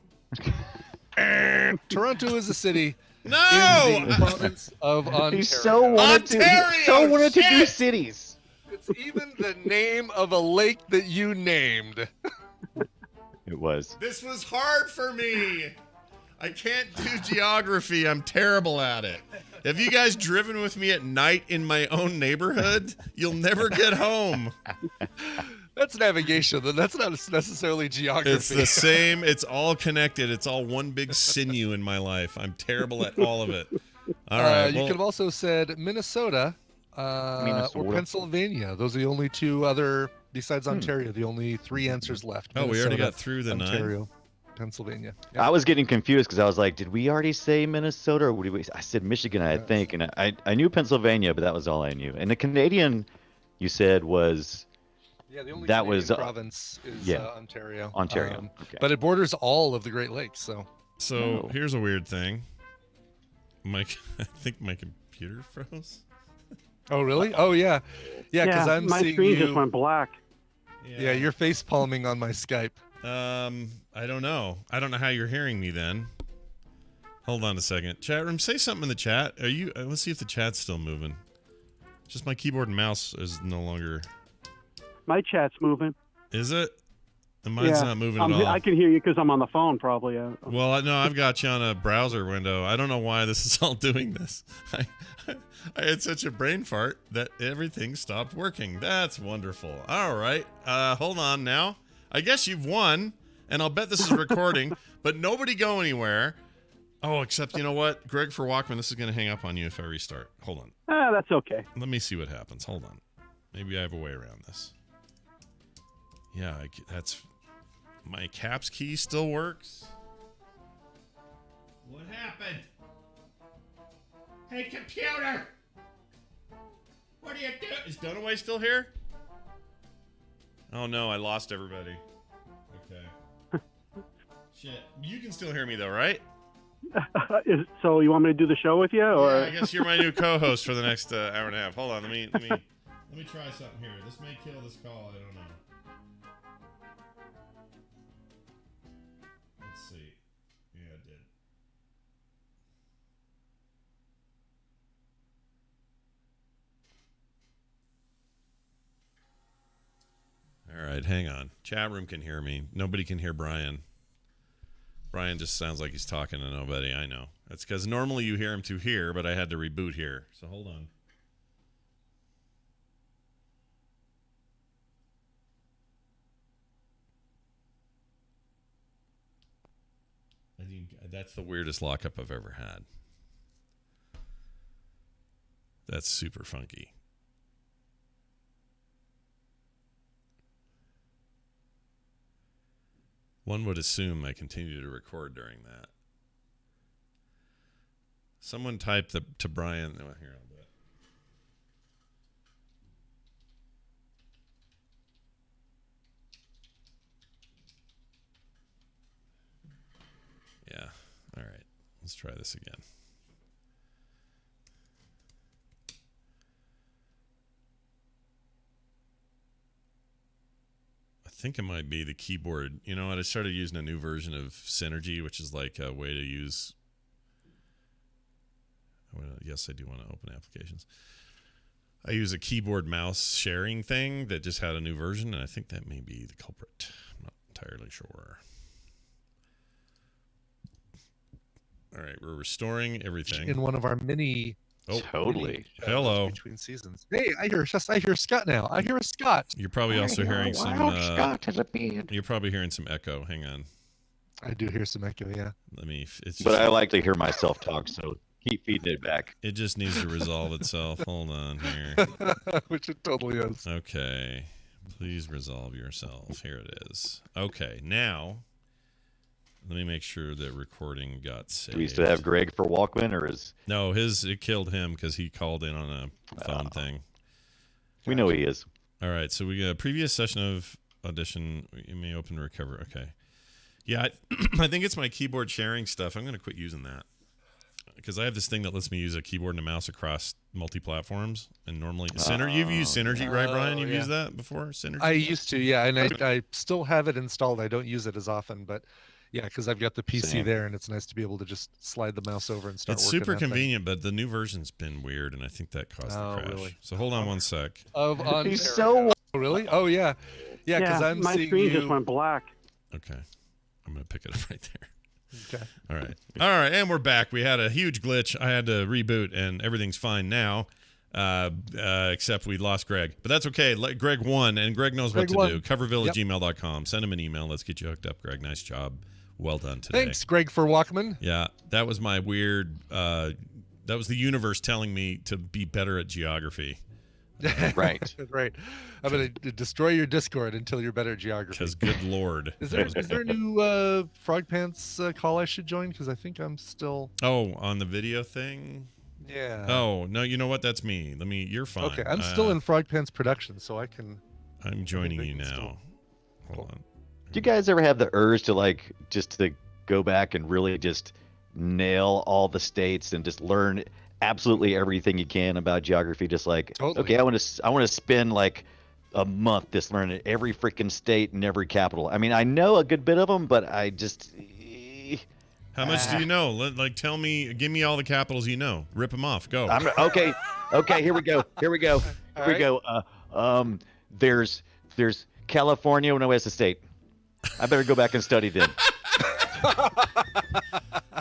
Toronto is a city in No, the province of Ontario. He so wanted to do shit! cities. It's even the name of a lake that you named. It was. this was hard for me. I can't do geography. I'm terrible at it. Have you guys driven with me at night in my own neighborhood? You'll never get home. That's navigation. That's not necessarily geography. It's the same. It's all connected. It's all one big sinew in my life. I'm terrible at all of it. All right. You well, could have also said Minnesota, or Minnesota. Pennsylvania. Those are the only two other, besides Ontario, the only three answers left. oh, we already Minnesota, got through the nine. Ontario, Pennsylvania. I was getting confused because I was like, did we already say Minnesota? Or did we? I said Michigan, I think, and I knew Pennsylvania, but that was all I knew. And the Canadian, you said was Yeah, the only That Canadian was, province is yeah. Ontario. Ontario. Okay. But it borders all of the Great Lakes. So So Oh. here's a weird thing. Mike, I think my computer froze. Oh, really? Oh, yeah. Yeah, because I'm my seeing screen you. just went black. Yeah, you're face palming on my Skype. I don't know. I don't know how you're hearing me then. Hold on a second. Chat room, say something in the chat. Are you? Let's see if the chat's still moving. Just my keyboard and mouse is no longer. My chat's moving. Is it? And mine's not moving at all. I can hear you because I'm on the phone, probably. Well, no, I've got you on a browser window. I don't know why this is all doing this. I had such a brain fart that everything stopped working. That's wonderful. All right. Hold on now. I guess you've won, and I'll bet this is recording, but nobody go anywhere. Oh, except, you know what? Greg for Walkman, this is going to hang up on you if I restart. Hold on. That's okay. Let me see what happens. Hold on. Maybe I have a way around this. Yeah, that's... My caps key still works. What happened? Hey, computer! What are you doing? Is Dunaway still here? Oh no, I lost everybody. Okay. Shit. You can still hear me though, right? So you want me to do the show with you, or? Yeah, I guess you're my new co-host for the next hour and a half. Hold on, let me try something here. This may kill this call. I don't know. Let's see. Yeah, it did. All right, hang on. Chat room can hear me. Nobody can hear Brian. Brian just sounds like he's talking to nobody. I know. That's because normally you hear him to here, but I had to reboot here. So hold on. I think that's the weirdest lockup I've ever had. That's super funky. One would assume I continue to record during that. Someone type to Brian. Oh, here, I'll do it. Yeah. All right. Let's try this again. I think it might be the keyboard. You know what? I started using a new version of Synergy, which is like a way to use. Yes, I do want to open applications. I use a keyboard mouse sharing thing that just had a new version, and I think that may be the culprit. I'm not entirely sure. All right, we're restoring everything. In one of our mini. Oh, totally. Hello. Between seasons. Hey, I hear Scott now. I hear a Scott. You're probably also hearing some. Scott has a beard. You're probably hearing some echo. Hang on. I do hear some echo. Yeah. Let me. It's just, But I like to hear myself talk, so keep feeding it back. It just needs to resolve itself. Hold on here. Which it totally is. Okay. Please resolve yourself. Here it is. Okay. Now, let me make sure that recording got saved. Do we still have Greg for Walkman, or is... No, it killed him because he called in on a phone thing. We know he is. All right. So we got a previous session of Audition. You may open recover. Okay. Yeah, I think it's my keyboard sharing stuff. I'm going to quit using that because I have this thing that lets me use a keyboard and a mouse across multi-platforms. And normally, you've used Synergy, right, Brian? You've used that before, Synergy? I used to, yeah, and I still have it installed. I don't use it as often, but yeah, because I've got the PC Same. there, and it's nice to be able to just slide the mouse over and start. It's working super that thing. convenient, but the new version's been weird, and I think that caused the crash. Really? So hold on one sec. Of He's Ontario. so... Oh, really? Oh, yeah. Yeah, because I'm my seeing screen you. just went black. Okay. I'm going to pick it up right there. Okay. All right. All right, and we're back. We had a huge glitch. I had to reboot, and everything's fine now, except we lost Greg. But that's okay. Greg won, and Greg knows what to do. Coverville@gmail.com. Send him an email. Let's get you hooked up, Greg. Nice job. Well done today. Thanks, Greg, for Walkman. Yeah, that was my weird... that was the universe telling me to be better at geography. Right. Right. I'm going to destroy your Discord until you're better at geography. Because good Lord. Is there a new Frog Pants call I should join? Because I think I'm still... Oh, on the video thing? Yeah. Oh, no, you know what? That's me. You're fine. Okay, I'm still in Frog Pants production, so I can... I'm joining you can now. still- Hold on. Do you guys ever have the urge to just to go back and really just nail all the states and just learn absolutely everything you can about geography? Just like, Totally. okay, I want to spend like a month just learning every freaking state and every capital. I mean, I know a good bit of them, but I just. How much do you know? Tell me, give me all the capitals you know. Rip them off. Go. Okay. Here we go. There's California. No, as a state. I better go back and study then.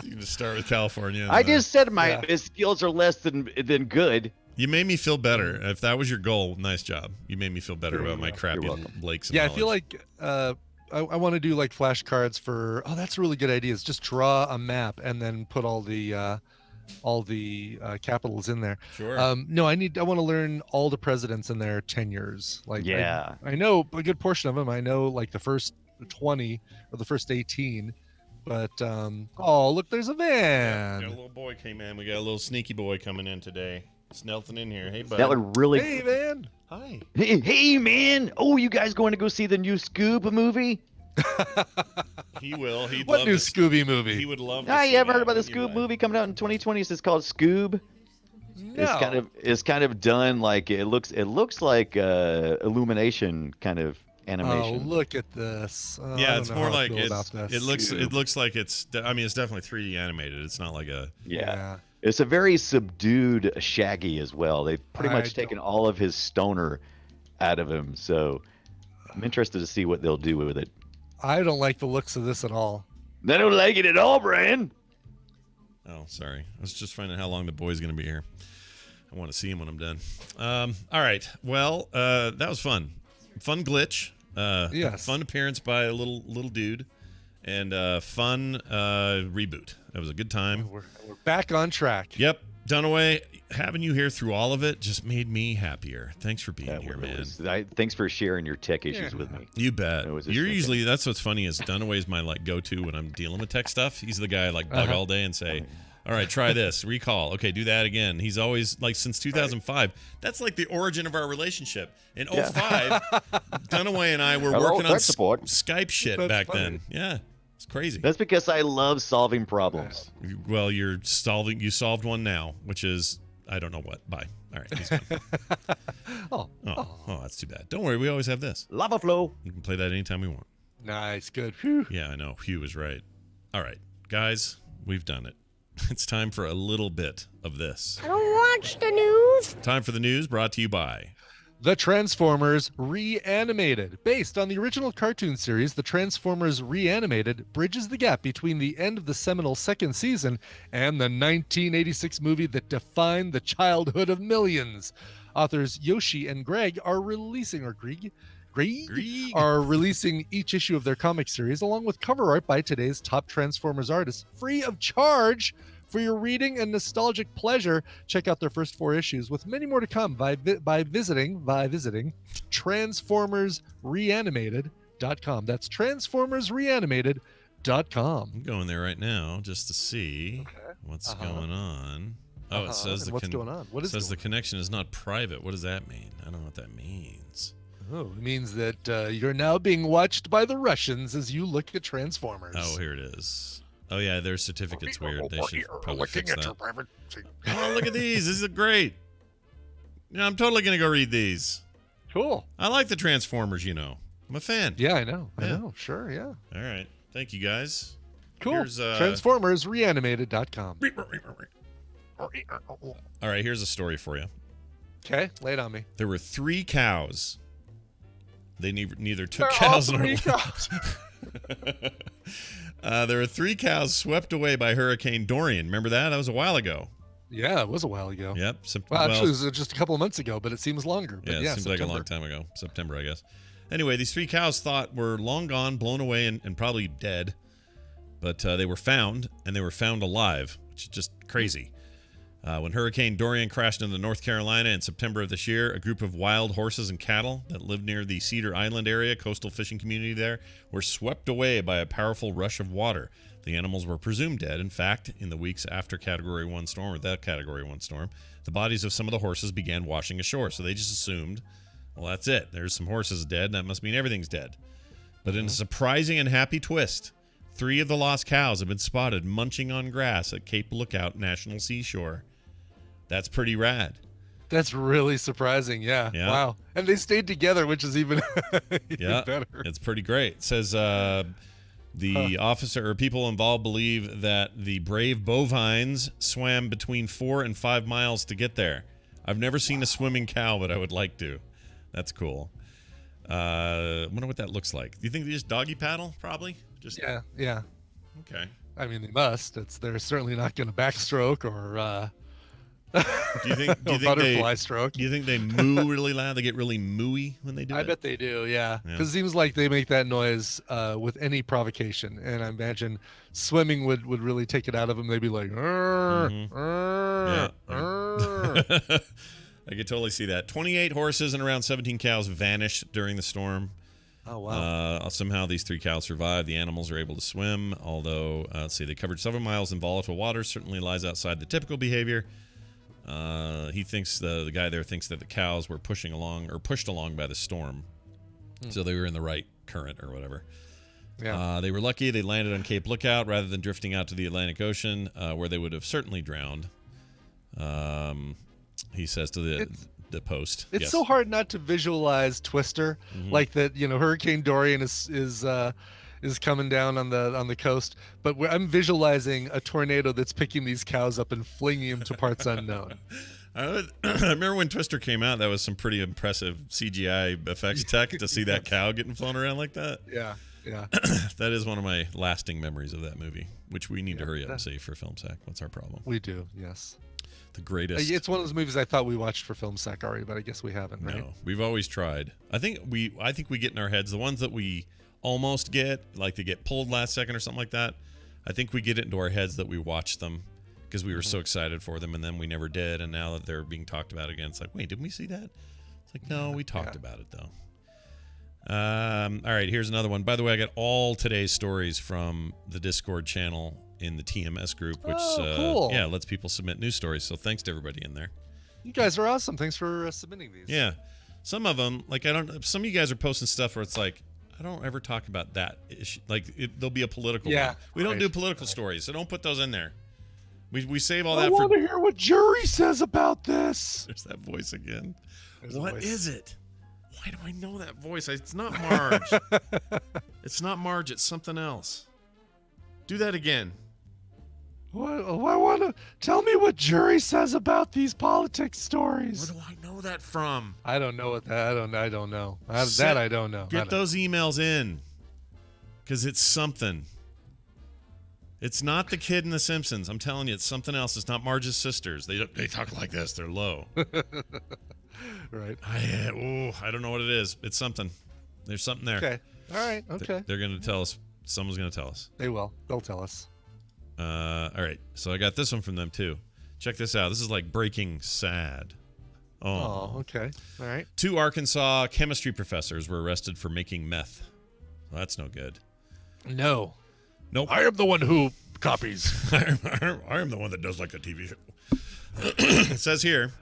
You can just start with California. I just said my skills are less than good. You made me feel better. If that was your goal, nice job. You made me feel better about my crappy lakes. Yeah, I feel like I want to do like flashcards for. Oh, that's a really good idea. Is just draw a map and then put all the capitals in there. Sure. No, I want to learn all the presidents in their tenures. Like, I know a good portion of them. I know like the first 20 or the first 18. But oh, look, there's a van. We got a little boy came in. We got a little sneaky boy coming in today. Snelton in here. Hey, bud. That would really. Hey, van. Hi. Hey, man. Oh, you guys going to go see the new Scoob movie? He will. He'd What love new to- Scooby movie? He would love. To Ah, see you ever that, heard about the wouldn't you, Scoob bud? movie coming out in 2020? It's called Scoob. No. It's kind of done like it looks like Illumination kind of Oh, animation. look at this. Oh, I Yeah, don't it's know more how I like feel it's. about this. It looks like it's. I mean, it's definitely 3D animated. It's not like a. Yeah. It's a very subdued Shaggy as well. They've pretty much taken all of his stoner out of him. So I'm interested to see what they'll do with it. I don't like the looks of this at all. I don't like it at all, Brian. Oh, sorry. I was just finding out how long the boy's going to be here. I want to see him when I'm done. All right. Well, that was fun. Fun glitch. Yes. Fun appearance by a little dude, and fun reboot. That was a good time. We're back on track. Yep. Dunaway, having you here through all of it just made me happier. Thanks for being here, man. Thanks for sharing your tech issues with me. You bet. It was just You're okay. usually, that's what's funny is Dunaway's my go-to when I'm dealing with tech stuff. He's the guy I bug all day and say, all right, try this, recall. Okay, do that again. He's always since 2005. That's like the origin of our relationship. In 05, Dunaway and I were working on Skype shit back then. Yeah. It's crazy. That's because I love solving problems. Well, you solved one now, which is I don't know what. Bye. All right. He's gone. Oh, that's too bad. Don't worry, we always have this. Lava flow. You can play that anytime we want. Nice. Good. Whew. Yeah, I know. Hugh was right. All right, guys, we've done it. It's time for a little bit of this. I don't watch the news. Time for the news brought to you by. The Transformers Reanimated. Based on the original cartoon series, The Transformers Reanimated bridges the gap between the end of the seminal second season and the 1986 movie that defined the childhood of millions. Authors Yoshi and Greg are releasing, are releasing each issue of their comic series along with cover art by today's top Transformers artists free of charge. For your reading and nostalgic pleasure, check out their first 4 issues with many more to come by visiting transformersreanimated.com. That's transformersreanimated.com. I'm going there right now just to see what's going on. Oh, it says what's going on? What is says the connection is not private. What does that mean? I don't know what that means. Oh, it means that you're now being watched by the Russians as you look at Transformers. Oh, here it is. Oh yeah, their certificate's weird. They should probably fix that. Oh, look at these. This is great. Yeah, I'm totally gonna go read these. Cool. I like the Transformers. I'm a fan. Yeah, I know. Yeah. I know. Sure. Yeah. All right. Thank you guys. Cool. Here's, Transformersreanimated.com. All right. Here's a story for you. Okay, lay it on me. There were 3 cows. They neither took cows nor cows. There were 3 cows swept away by Hurricane Dorian. Remember that? That was a while ago. Yeah, it was a while ago. Yep. Well, actually, it was just a couple of months ago, but it seems longer. But Yeah, it seems like a long time ago. September, I guess. Anyway, these 3 cows were long gone, blown away, and probably dead. But they were found, and they were found alive, which is just crazy. When Hurricane Dorian crashed into North Carolina in September of this year, a group of wild horses and cattle that lived near the Cedar Island area, coastal fishing community there, were swept away by a powerful rush of water. The animals were presumed dead. In fact, in the weeks after Category 1 storm, or that Category 1 storm, the bodies of some of the horses began washing ashore. So they just assumed, well, that's it. There's some horses dead. That must mean everything's dead. But in a surprising and happy twist, 3 of the lost cows have been spotted munching on grass at Cape Lookout National Seashore. That's pretty rad. That's really surprising. Yeah. Yeah. Wow. And they stayed together, which is even, Yeah, better. it's pretty great. It says the officer or people involved believe that the brave bovines swam between 4 and 5 miles to get there. I've never seen a swimming cow, but I would like to. That's cool. I wonder what that looks like. Do you think they just doggy paddle? Probably. Just Yeah. Okay. I mean, they must. They're certainly not going to backstroke or Do you think butterfly stroke. Do you think they moo really loud? They get really mooey when they do it? I bet they do, yeah. Yeah. Because it seems like they make that noise with any provocation, and I imagine swimming would really take it out of them. They'd be like, Yeah. I could totally see that. 28 horses and around 17 cows vanished during the storm. Oh, wow. Somehow these 3 cows survived. The animals are able to swim, although, let's see, they covered several miles in volatile water. Certainly lies outside the typical behavior. He thinks the guy there thinks that the cows were pushed along by the storm. So they were in the right current or whatever. Yeah. They were lucky they landed on Cape Lookout rather than drifting out to the Atlantic Ocean, where they would have certainly drowned. He says to the Post. It's Yes. so hard not to visualize Twister, like that. Hurricane Dorian is coming down on the coast, but I'm visualizing a tornado that's picking these cows up and flinging them to parts unknown. I remember when Twister came out, that was some pretty impressive CGI effects tech to see that cow getting flown around like that. Yeah. That is one of my lasting memories of that movie, which we need to hurry up and see for Film Sack. What's our problem? We do, yes. The greatest. It's one of those movies I thought we watched for Film Sack already, but I guess we haven't, right? No, we've always tried. I think we get in our heads the ones that we almost get, like they get pulled last second or something like that. I think we get it into our heads that we watched them because we were so excited for them, and then we never did. And now that they're being talked about again, it's like, wait, didn't we see that? It's like, no, we talked about it though. All right, here's another one. By the way, I got all today's stories from the Discord channel in the TMS group, which cool. Lets people submit news stories. So thanks to everybody in there. You guys are awesome. Thanks for submitting these. Yeah, some of them, like some of you guys are posting stuff where it's like, I don't ever talk about that issue. Like there'll be a political one. We don't do political stories, so don't put those in there. We save all that I want to hear what Jury says about this. There's that voice again. What is it? Why do I know that voice? It's not Marge. It's not Marge. It's something else. Do that again. I want to tell me what Jury says about these politics stories. Where do I know that from? I don't know what that. I don't know. I don't know. Get those emails in, because it's something. It's not the kid in The Simpsons. I'm telling you, it's something else. It's not Marge's sisters. They talk like this. They're low. Right. I don't know what it is. It's something. There's something there. Okay. All right. Okay. They're going to tell us. Someone's going to tell us. They will. They'll tell us. All right. So I got this one from them too. Check this out. This is like breaking sad. Oh, okay. All right. 2 Arkansas chemistry professors were arrested for making meth. Well, that's no good. No. Nope. I am the one who copies. I am the one that does like a TV show. It says here,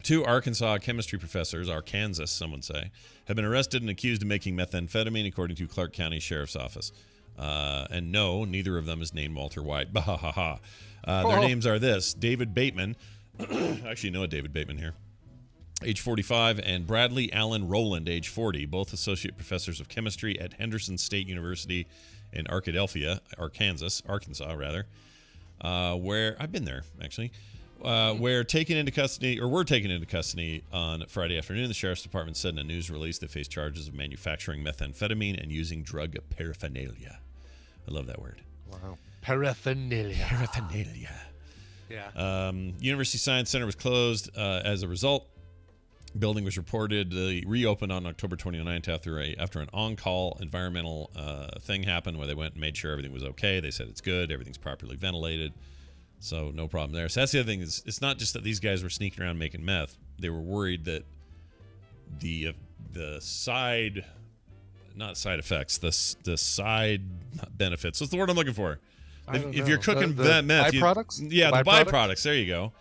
2 Arkansas chemistry professors, Arkansas, some would say, have been arrested and accused of making methamphetamine, according to Clark County Sheriff's Office. And no, neither of them is named Walter White. Bah, ha, ha, ha. Their names are this: David Bateman. I actually know a David Bateman here. Age 45, and Bradley Allen Rowland, age 40, both associate professors of chemistry at Henderson State University in Arkadelphia, Arkansas, where I've been there actually. Were taken into custody on Friday afternoon. The sheriff's department said in a news release they faced charges of manufacturing methamphetamine and using drug paraphernalia. I love that word. Wow. Paraphernalia. Yeah. University Science Center was closed as a result. Building was reported reopened on October 29th after an on-call environmental thing happened where they went and made sure everything was okay. They said it's good, everything's properly ventilated, so no problem there. So that's the other thing. It's not just that these guys were sneaking around making meth. They were worried that the side, not side effects, the side benefits. What's the word I'm looking for? If you're cooking that meth, byproducts? the byproducts. There you go.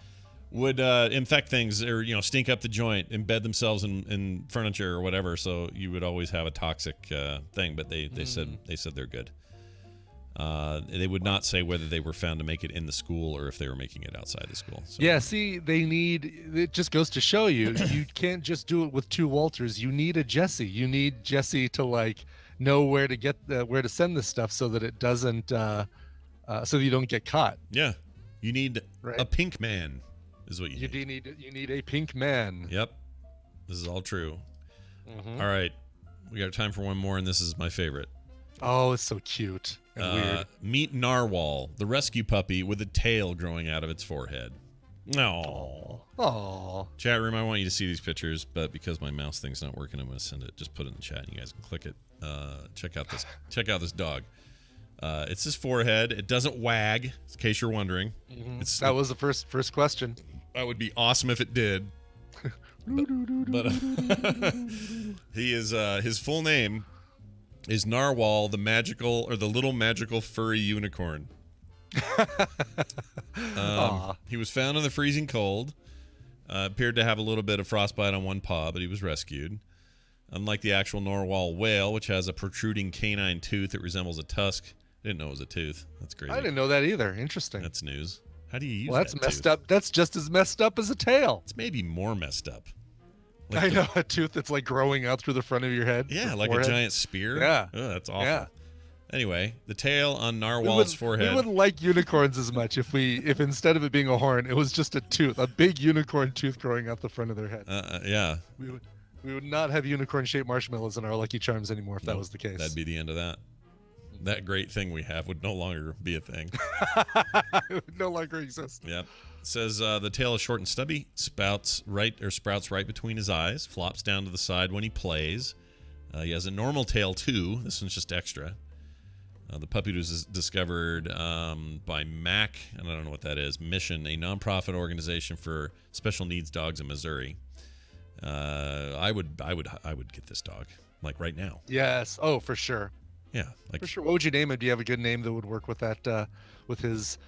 Would infect things or stink up the joint, embed themselves in furniture or whatever. So you would always have a toxic thing. But they said they're good. They would not say whether they were found to make it in the school or if they were making it outside the school. So. Yeah, see, it just goes to show you, you can't just do it with 2 Walters. You need a Jesse. You need Jesse to like know where to send this stuff so that it doesn't, so that you don't get caught. Yeah, you need Right. a pink man, is what you need. You need a pink man. Yep, this is all true. Mhm. All right, we got time for one more, and this is my favorite. Oh, it's so cute and weird. Meet Narwhal, the rescue puppy with a tail growing out of its forehead. No. Oh. Chat room, I want you to see these pictures, but because my mouse thing's not working, I'm going to send it. Just put it in the chat, and you guys can click it. Check out this dog. It's his forehead. It doesn't wag, in case you're wondering. Mm-hmm. That was the first question. That would be awesome if it did. but he is his full name is Narwhal, the little magical furry unicorn. He was found in the freezing cold. Appeared to have a little bit of frostbite on one paw, but he was rescued. Unlike the actual narwhal whale, which has a protruding canine tooth that resembles a tusk. I didn't know it was a tooth. That's crazy. I didn't know that either. Interesting. That's news. How do you use that's that messed tooth? up. That's just as messed up as a tail. It's maybe more messed up. I know, a tooth that's like growing out through the front of your head. Yeah, like forehead. a giant spear. Yeah. Ugh, that's awful. Yeah. Anyway, the tail on Narwhal's forehead. We wouldn't like unicorns as much if instead of it being a horn, it was just a tooth, a big unicorn tooth growing out the front of their head. Yeah. We would not have unicorn-shaped marshmallows in our Lucky Charms anymore if that was the case. That'd be the end of that. That great thing we have would no longer be a thing. It would no longer exist. Yep. It says the tail is short and stubby, sprouts right between his eyes, flops down to the side when he plays. He has a normal tail too. This one's just extra. The puppy was discovered by MAC, and I don't know what that is, Mission, a nonprofit organization for special needs dogs in Missouri. I would get this dog like right now. Yes. Oh, for sure. Yeah, like For sure. What would you name him? Do you have a good name that would work with that? With his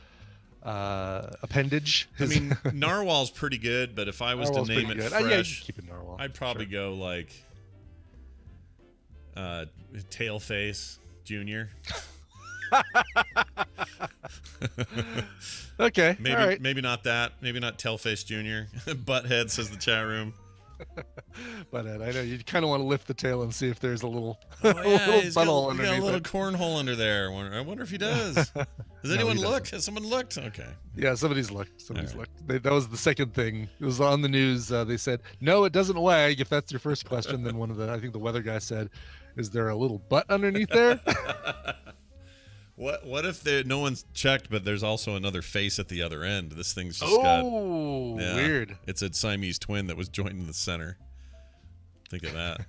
appendage? I mean, Narwhal's pretty good, but if I was Narwhal's to name it pretty good. fresh, Yeah, you can keep it Narwhal. I'd probably go like Tailface Jr. Okay. Maybe all right. maybe not that. Maybe not Tailface Jr. Butthead, says the chat room. But I know you kind of want to lift the tail and see if there's a little, Oh, little yeah, he's got butthole a underneath little it. cornhole under there. I wonder if he does. Has anyone he looked? Has someone looked? Okay. Yeah, somebody's looked. All right. Looked. That was the second thing. It was on the news. They said, no, it doesn't wag. If that's your first question, then I think the weather guy said, is there a little butt underneath there? What if no one's checked, but there's also another face at the other end? This thing's just Oh, got weird. It's a Siamese twin that was joined in the center. Think of that.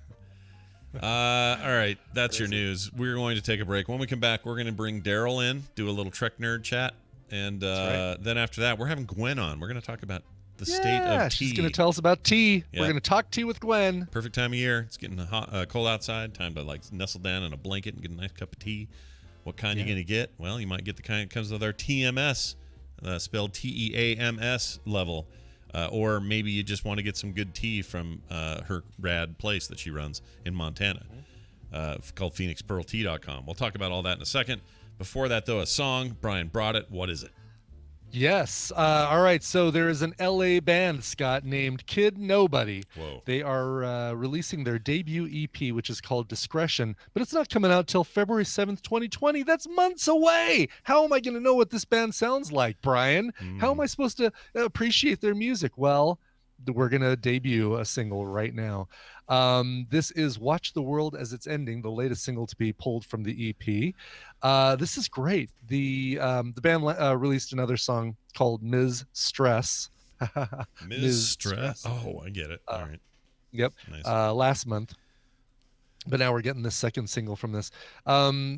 All right, that's your news. We're going to take a break. When we come back, we're going to bring Daryl in, do a little Trek nerd chat, and then after that, we're having Gwen on. We're going to talk about the state of tea. She's going to tell us about tea. Yeah. We're going to talk tea with Gwen. Perfect time of year. It's getting hot, cold outside. Time to like nestle down in a blanket and get a nice cup of tea. What kind you going to get? Well, you might get the kind that comes with our TMS, spelled TEAMS level. Or maybe you just want to get some good tea from her rad place that she runs in Montana, called PhoenixPearlTea.com. We'll talk about all that in a second. Before that, though, a song. Brian brought it. What is it? Yes. All right. So there is an LA band, Scott, named Kid Nobody. Whoa. They are releasing their debut EP, which is called Discretion, but it's not coming out till February 7th, 2020. That's months away. How am I going to know what this band sounds like, Brian? How am I supposed to appreciate their music? Well, we're going to debut a single right now. This is Watch the World as It's Ending, the latest single to be pulled from the EP. This is great. The band released another song called Ms. Stress. Ms. Stress. Oh, I get it. All right. Yep. Nice. Last month. But now we're getting the second single from this.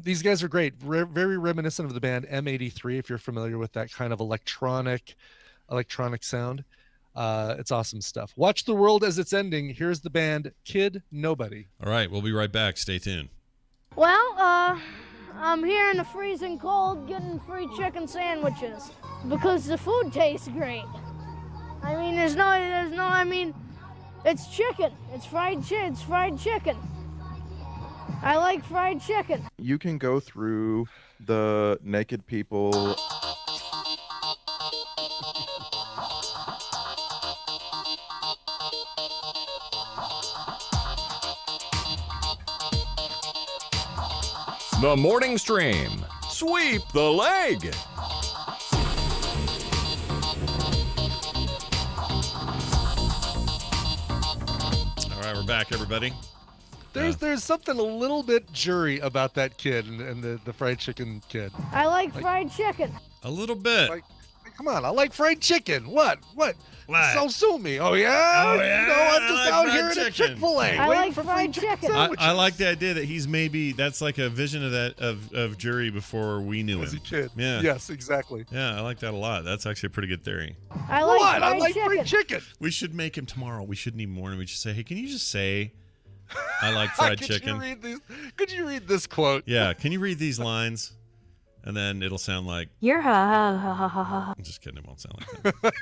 These guys are great. Very reminiscent of the band M83, if you're familiar with that kind of electronic sound. It's awesome stuff. Watch the World as It's Ending. Here's the band Kid Nobody. All right. We'll be right back. Stay tuned. Well, I'm here in the freezing cold getting free chicken sandwiches because the food tastes great. I mean, it's chicken. It's fried chicken. I like fried chicken. You can go through the naked people. The morning stream. Sweep the leg. All right, we're back, everybody. There's something a little bit jury about that kid and the fried chicken kid. I like fried chicken. A little bit. Like, come on, I like fried chicken. What? What? So sue me. Oh yeah. Oh, yeah, You know, I'm I just like out fried here at a chicken. Chick-fil-A I waiting like for fried chicken. sandwiches. I like the idea that he's maybe that's like a vision of that of Jury before we knew As a him. kid. Yeah. Yes, exactly. Yeah, I like that a lot. That's actually a pretty good theory. I like What? fried I like chicken. fried chicken. We should make him tomorrow. We shouldn't even warn him. We should say, hey, can you just say I like fried chicken? Could you read this quote? Yeah, can you read these lines? And then it'll sound like You're I'm just kidding, it won't sound like that.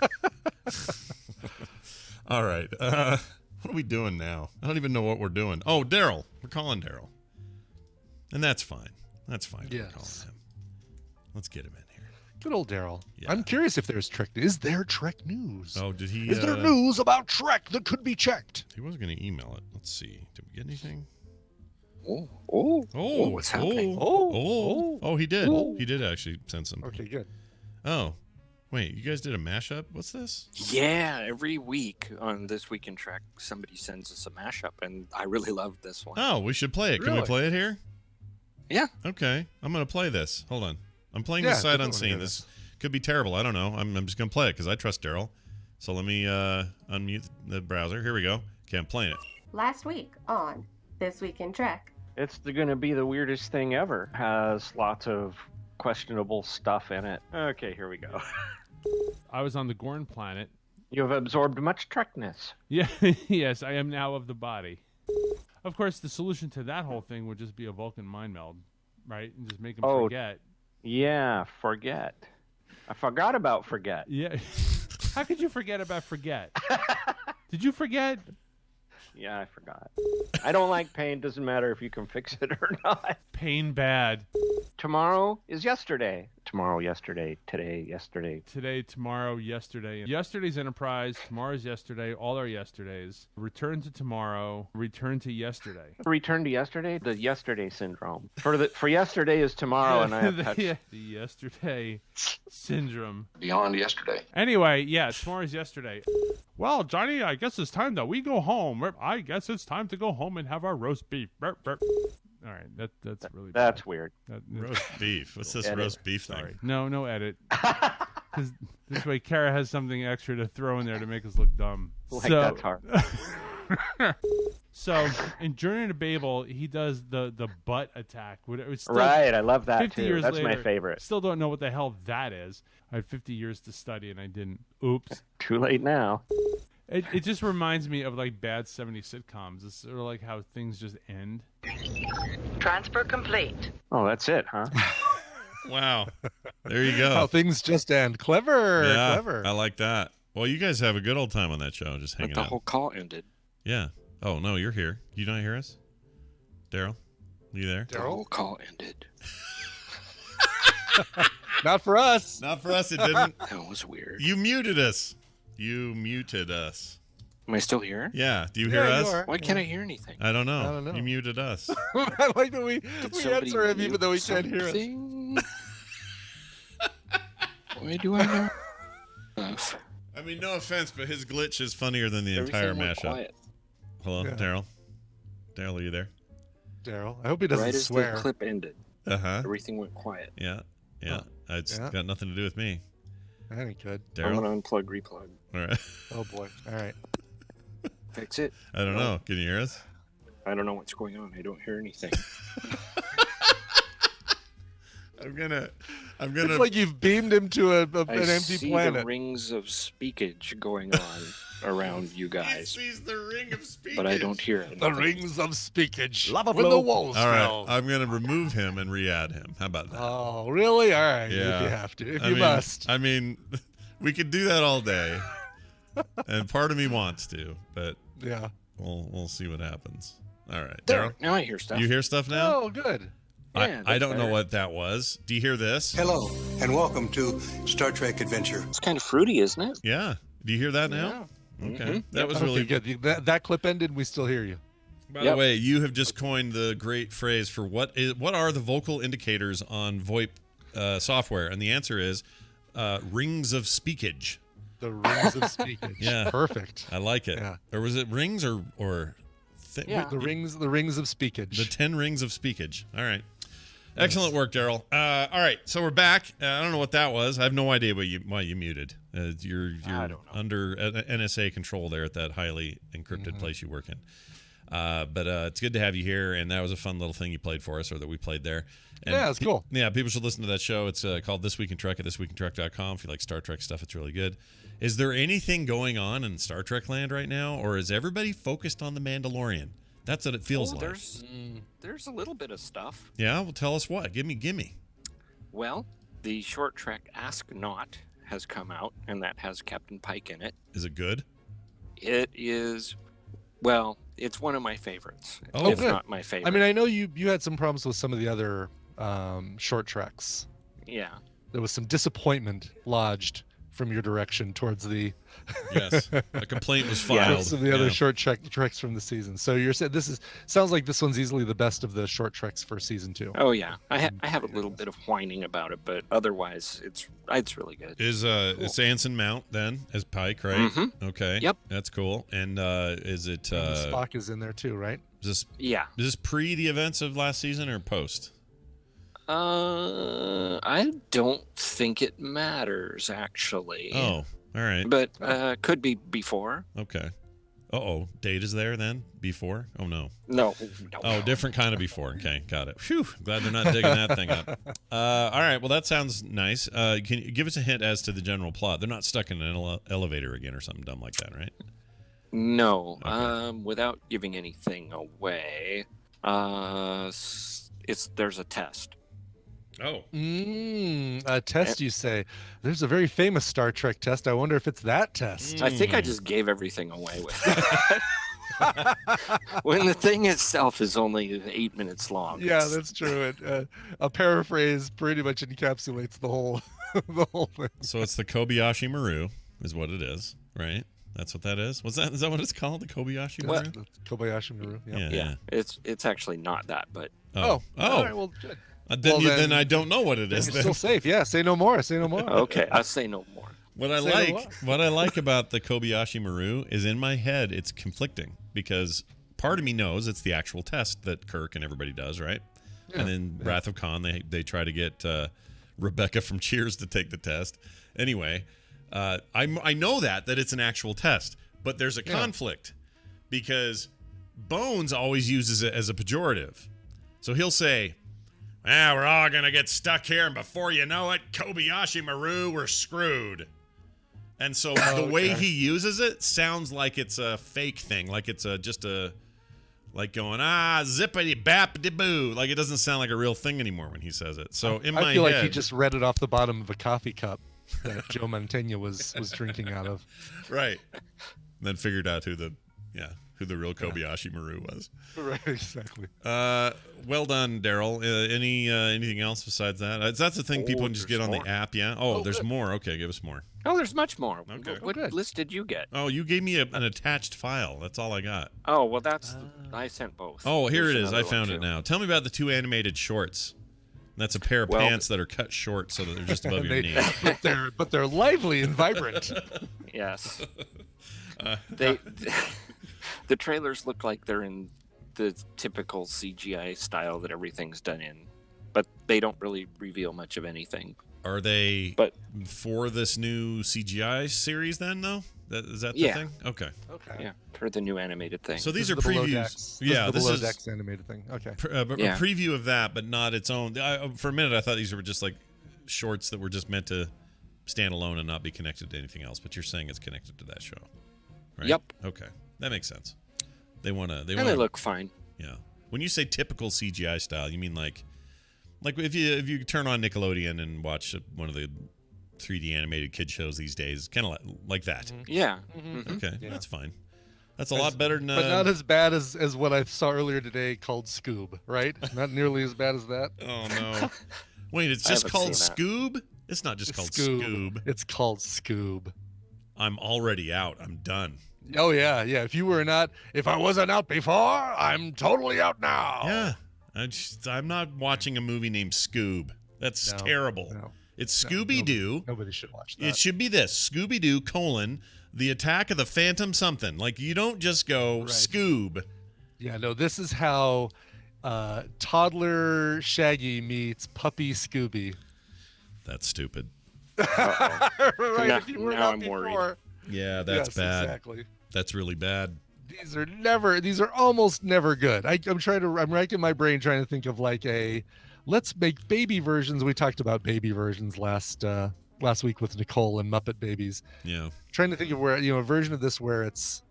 All right. What are we doing now? I don't even know what we're doing. Oh, Daryl. We're calling Daryl. And that's fine. That's fine. We're calling Yes. him. Let's get him in here. Good old Daryl. Yeah. I'm curious if there's Trek. Is there Trek news? Oh, did he Is there news about Trek that could be checked? He was going to email it. Let's see. Did we get anything? Oh, what's happening? Oh, he did. He did actually send something. Okay, good. Oh, wait, you guys did a mashup? What's this? Yeah, every week on This Week in Trek, somebody sends us a mashup, and I really loved this one. Oh, we should play it. Can we Really? play it here? Yeah. Okay, I'm going to play this. Hold on. I'm playing Yeah, this sight definitely unseen. wanna hear This could be terrible. I don't know. I'm just going to play it because I trust Daryl. So let me unmute the browser. Here we go. Okay, I'm playing it. Last week on This Week in Trek. It's going to be the weirdest thing ever. Has lots of questionable stuff in it. Okay, here we go. I was on the Gorn planet. You have absorbed much Trekness. Yeah, yes, I am now of the body. Of course, the solution to that whole thing would just be a Vulcan mind meld, right? And just make him forget. Yeah, forget. I forgot about forget. Yeah. How could you forget about forget? Did you forget? Yeah, I forgot. I don't like pain. Doesn't matter if you can fix it or not. Pain bad. Tomorrow is yesterday. Tomorrow, yesterday. Today, yesterday. Today, tomorrow, yesterday. Yesterday's Enterprise, tomorrow's yesterday, all are yesterdays. Return to tomorrow, return to yesterday. Return to yesterday? The yesterday syndrome. For yesterday is tomorrow, and I have touched. The yesterday syndrome. Beyond yesterday. Anyway, yeah, tomorrow's yesterday. Well, Johnny, I guess it's time that we go home. I guess it's time to go home and have our roast beef. Burp, burp. All right, that's really bad. That's weird. Roast beef. What's this Edit. roast beef thing? Sorry. No edit. Because this way Kara has something extra to throw in there to make us look dumb. That's hard. So in Journey to Babel, he does the butt attack. It's still Right, I love that 50 too. years That's my later, favorite. Still don't know what the hell that is. I had 50 years to study and I didn't. Oops. Too late now. It just reminds me of like bad 70s sitcoms. It's sort of like how things just end. Transfer complete. Oh, that's it, huh? Wow. There you go. How things just end. Clever. Yeah, Clever. I like that. Well, you guys have a good old time on that show, just hanging But the out. whole call ended. Yeah. Oh, no, you're here. You not hear us? Daryl? You there? The whole call ended. Not for us. Not for us, it didn't. That was weird. You muted us. You muted us. Am I still here? Yeah. Do you hear us? You are. Why can't I hear anything? I don't know. I don't know. You muted us. I like that we somebody answer him mute even though he can't hear us. something? Why do I know stuff? I mean, no offense, but his glitch is funnier than the Everything entire went mashup. quiet. Hello, Yeah. Daryl? Daryl, are you there? Daryl. I hope he doesn't Right as swear. the clip ended, Uh-huh. everything went quiet. Yeah. Yeah. It's Yeah. got nothing to do with me. That ain't good. I'm Daryl? gonna unplug, replug. All right. Oh boy. All right. Fix it. I don't know. Can you hear us? I don't know what's going on. I don't hear anything. I'm gonna It's like you've beamed him to an I empty see planet. the rings of speakage going on around you He guys, sees the ring of speakers. but I don't hear it. The rings of speakage. Lava when the flow. walls All right. fell. I'm gonna remove him and re-add him. How about that? Oh, really? All right. Yeah. If you have to. If I you mean, must. I mean, we could do that all day, and part of me wants to, but Yeah. we'll see what happens. All right. There. Daryl? Now I hear stuff. You hear stuff now? Oh, good. Yeah, I don't know better. what that was. Do you hear this? Hello, and welcome to Star Trek Adventure. It's kind of fruity, isn't it? Yeah. Do you hear that now? Okay. That was Okay, really good. That clip ended. We still hear you. By the way, you have just coined the great phrase for what are the vocal indicators on VoIP software? And the answer is rings of speakage. The rings of speakage. Yeah. Perfect. I like it. Yeah. Or was it rings or The rings of speakage. The 10 rings of speakage. All right. Excellent work, Daryl. All right, so we're back. I don't know what that was. I have no idea why you muted. You're under NSA control there at that highly encrypted place you work in. But it's good to have you here, and that was a fun little thing you played for us, or that we played there. And yeah, it's cool. Yeah, people should listen to that show. It's called This Week in Trek at thisweekintrek.com. If you like Star Trek stuff, it's really good. Is there anything going on in Star Trek land right now, or is everybody focused on The Mandalorian? That's what it feels like. There's a little bit of stuff. Yeah, well, tell us what. Gimme. Well, the short trek Ask Not has come out, and that has Captain Pike in it. Is it good? It is, well, it's one of my favorites. Oh, if good. not my favorite. I mean, I know you had some problems with some of the other short treks. Yeah. There was some disappointment lodged from your direction towards the Yes, a complaint was filed. Some of the other short treks from the season. So you're saying sounds like this one's easily the best of the short treks for season 2. Oh yeah, I have a little bit of whining about it, but otherwise it's really good. Is it's Anson Mount then as Pike, right? Mhm. Okay. Yep. That's cool. And is it And Spock is in there too, right? Is this pre the events of last season or post? I don't think it matters actually. Oh, all right. But could be before. Okay. Date is there then? Before? Oh no. No. Oh, different kind of before. Okay, got it. Phew. Glad they're not digging that thing up. All right. Well, that sounds nice. Can you give us a hint as to the general plot? They're not stuck in an elevator again or something dumb like that, right? No. Without giving anything away, there's a test. Oh. A test, you say? There's a very famous Star Trek test. I wonder if it's that test. I think I just gave everything away with that. When the thing itself is only 8 minutes long. Yeah, that's true. A paraphrase pretty much encapsulates the whole thing. So it's the Kobayashi Maru, is what it is, right? That's what that is. Is that what it's called? The Kobayashi Maru? Kobayashi Maru. Yeah. It's actually not that, but. All right. Well, good. Then I don't know what it is. You're still safe. Yeah. Say no more. Say no more. Okay, I'll say no more. What I like about the Kobayashi Maru is in my head it's conflicting because part of me knows it's the actual test that Kirk and everybody does, right? Yeah. And then Wrath of Khan, they try to get Rebecca from Cheers to take the test. Anyway, I know that it's an actual test, but there's a conflict because Bones always uses it as a pejorative. So he'll say, we're all going to get stuck here, and before you know it, Kobayashi Maru, we're screwed. And so the way he uses it sounds like it's a fake thing, like it's like going, zippity bappity boo. Like it doesn't sound like a real thing anymore when he says it. So in my head. I feel like he just read it off the bottom of a coffee cup that Joe Mantegna was drinking out of. Right. And then figured out who the real Kobayashi Maru was. Right, exactly. Well done, Daryl. Anything else besides that? That's the thing people can just get on the app, yeah? There's good. more. Okay, give us more. Oh, there's much more. Okay. What list did you get? Oh, you gave me an attached file. That's all I got. Oh, well, I sent both. Oh, here There's it is. I another found one, it too. now. Tell me about the 2 animated shorts. That's a pair of pants that are cut short so that they're just above your knee. But they're lively and vibrant. Yes. The trailers look like they're in the typical CGI style that everything's done in, but they don't really reveal much of anything. Are they for this new CGI series then, though? Is that the thing? Okay. Yeah, for the new animated thing. So these are the Below previews. Decks. Yeah, this this is the Below is Decks animated thing. Okay. a preview of that, but not its own. For a minute, I thought these were just like shorts that were just meant to stand alone and not be connected to anything else. But you're saying it's connected to that show, right? Yep. Okay, that makes sense. They They look fine. Yeah. When you say typical CGI style, you mean like if you turn on Nickelodeon and watch one of the 3D animated kid shows these days, kind of like that. Yeah. Okay, that's fine. That's a lot better than. But not as bad as what I saw earlier today called Scoob, right? Not nearly as bad as that. Oh no! Wait, it's just called Scoob? It's not just called Scoob. It's called Scoob. I'm already out. I'm done. Oh yeah. If if I wasn't out before, I'm totally out now. Yeah. I'm not watching a movie named Scoob. That's terrible. No. It's Scooby-Doo. Nobody should watch that. It should be this: Scooby-Doo, the Attack of the Phantom something. Like, you don't just go Scoob. Yeah, no, this is how toddler Shaggy meets puppy Scooby. That's stupid. Right, now, if you were now not I'm before. worried. Yeah, that's Yes, bad. Exactly. That's really bad. These are almost never good. I'm racking my brain trying to think of like let's make baby versions. We talked about baby versions last week with Nicole and Muppet Babies. Yeah. Trying to think of where, a version of this where it's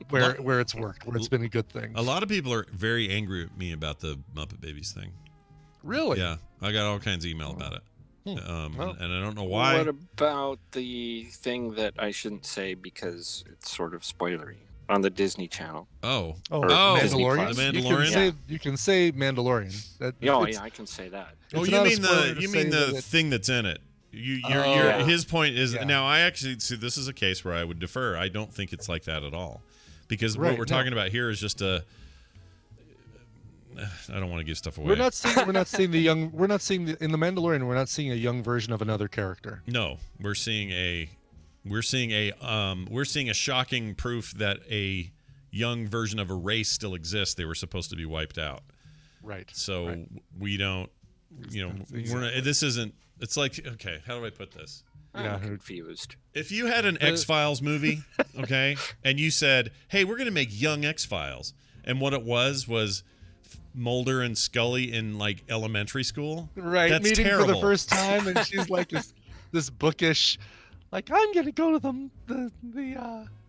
where it's worked, where it's been a good thing. A lot of people are very angry at me about the Muppet Babies thing. Really? Yeah. I got all kinds of email about it. And I don't know why. What about the thing that I shouldn't say because it's sort of spoilery on the Disney Channel? Mandalorian. The Mandalorian. You can say Mandalorian. I can say that. Oh, you mean the thing that's in it? His point is now. I actually see this is a case where I would defer. I don't think it's like that at all, because what we're talking about here is just a. I don't want to give stuff away. We're not seeing in the Mandalorian. We're not seeing a young version of another character. No, we're seeing a shocking proof that a young version of a race still exists. They were supposed to be wiped out. Right. So we don't. We're not, this isn't. It's like, okay, how do I put this? I'm confused. If you had an X-Files movie, okay, and you said, "Hey, we're going to make young X-Files," and what it was Mulder and Scully in like elementary school, right? That's meeting terrible. For the first time, and she's like this bookish, like, I'm going to go to the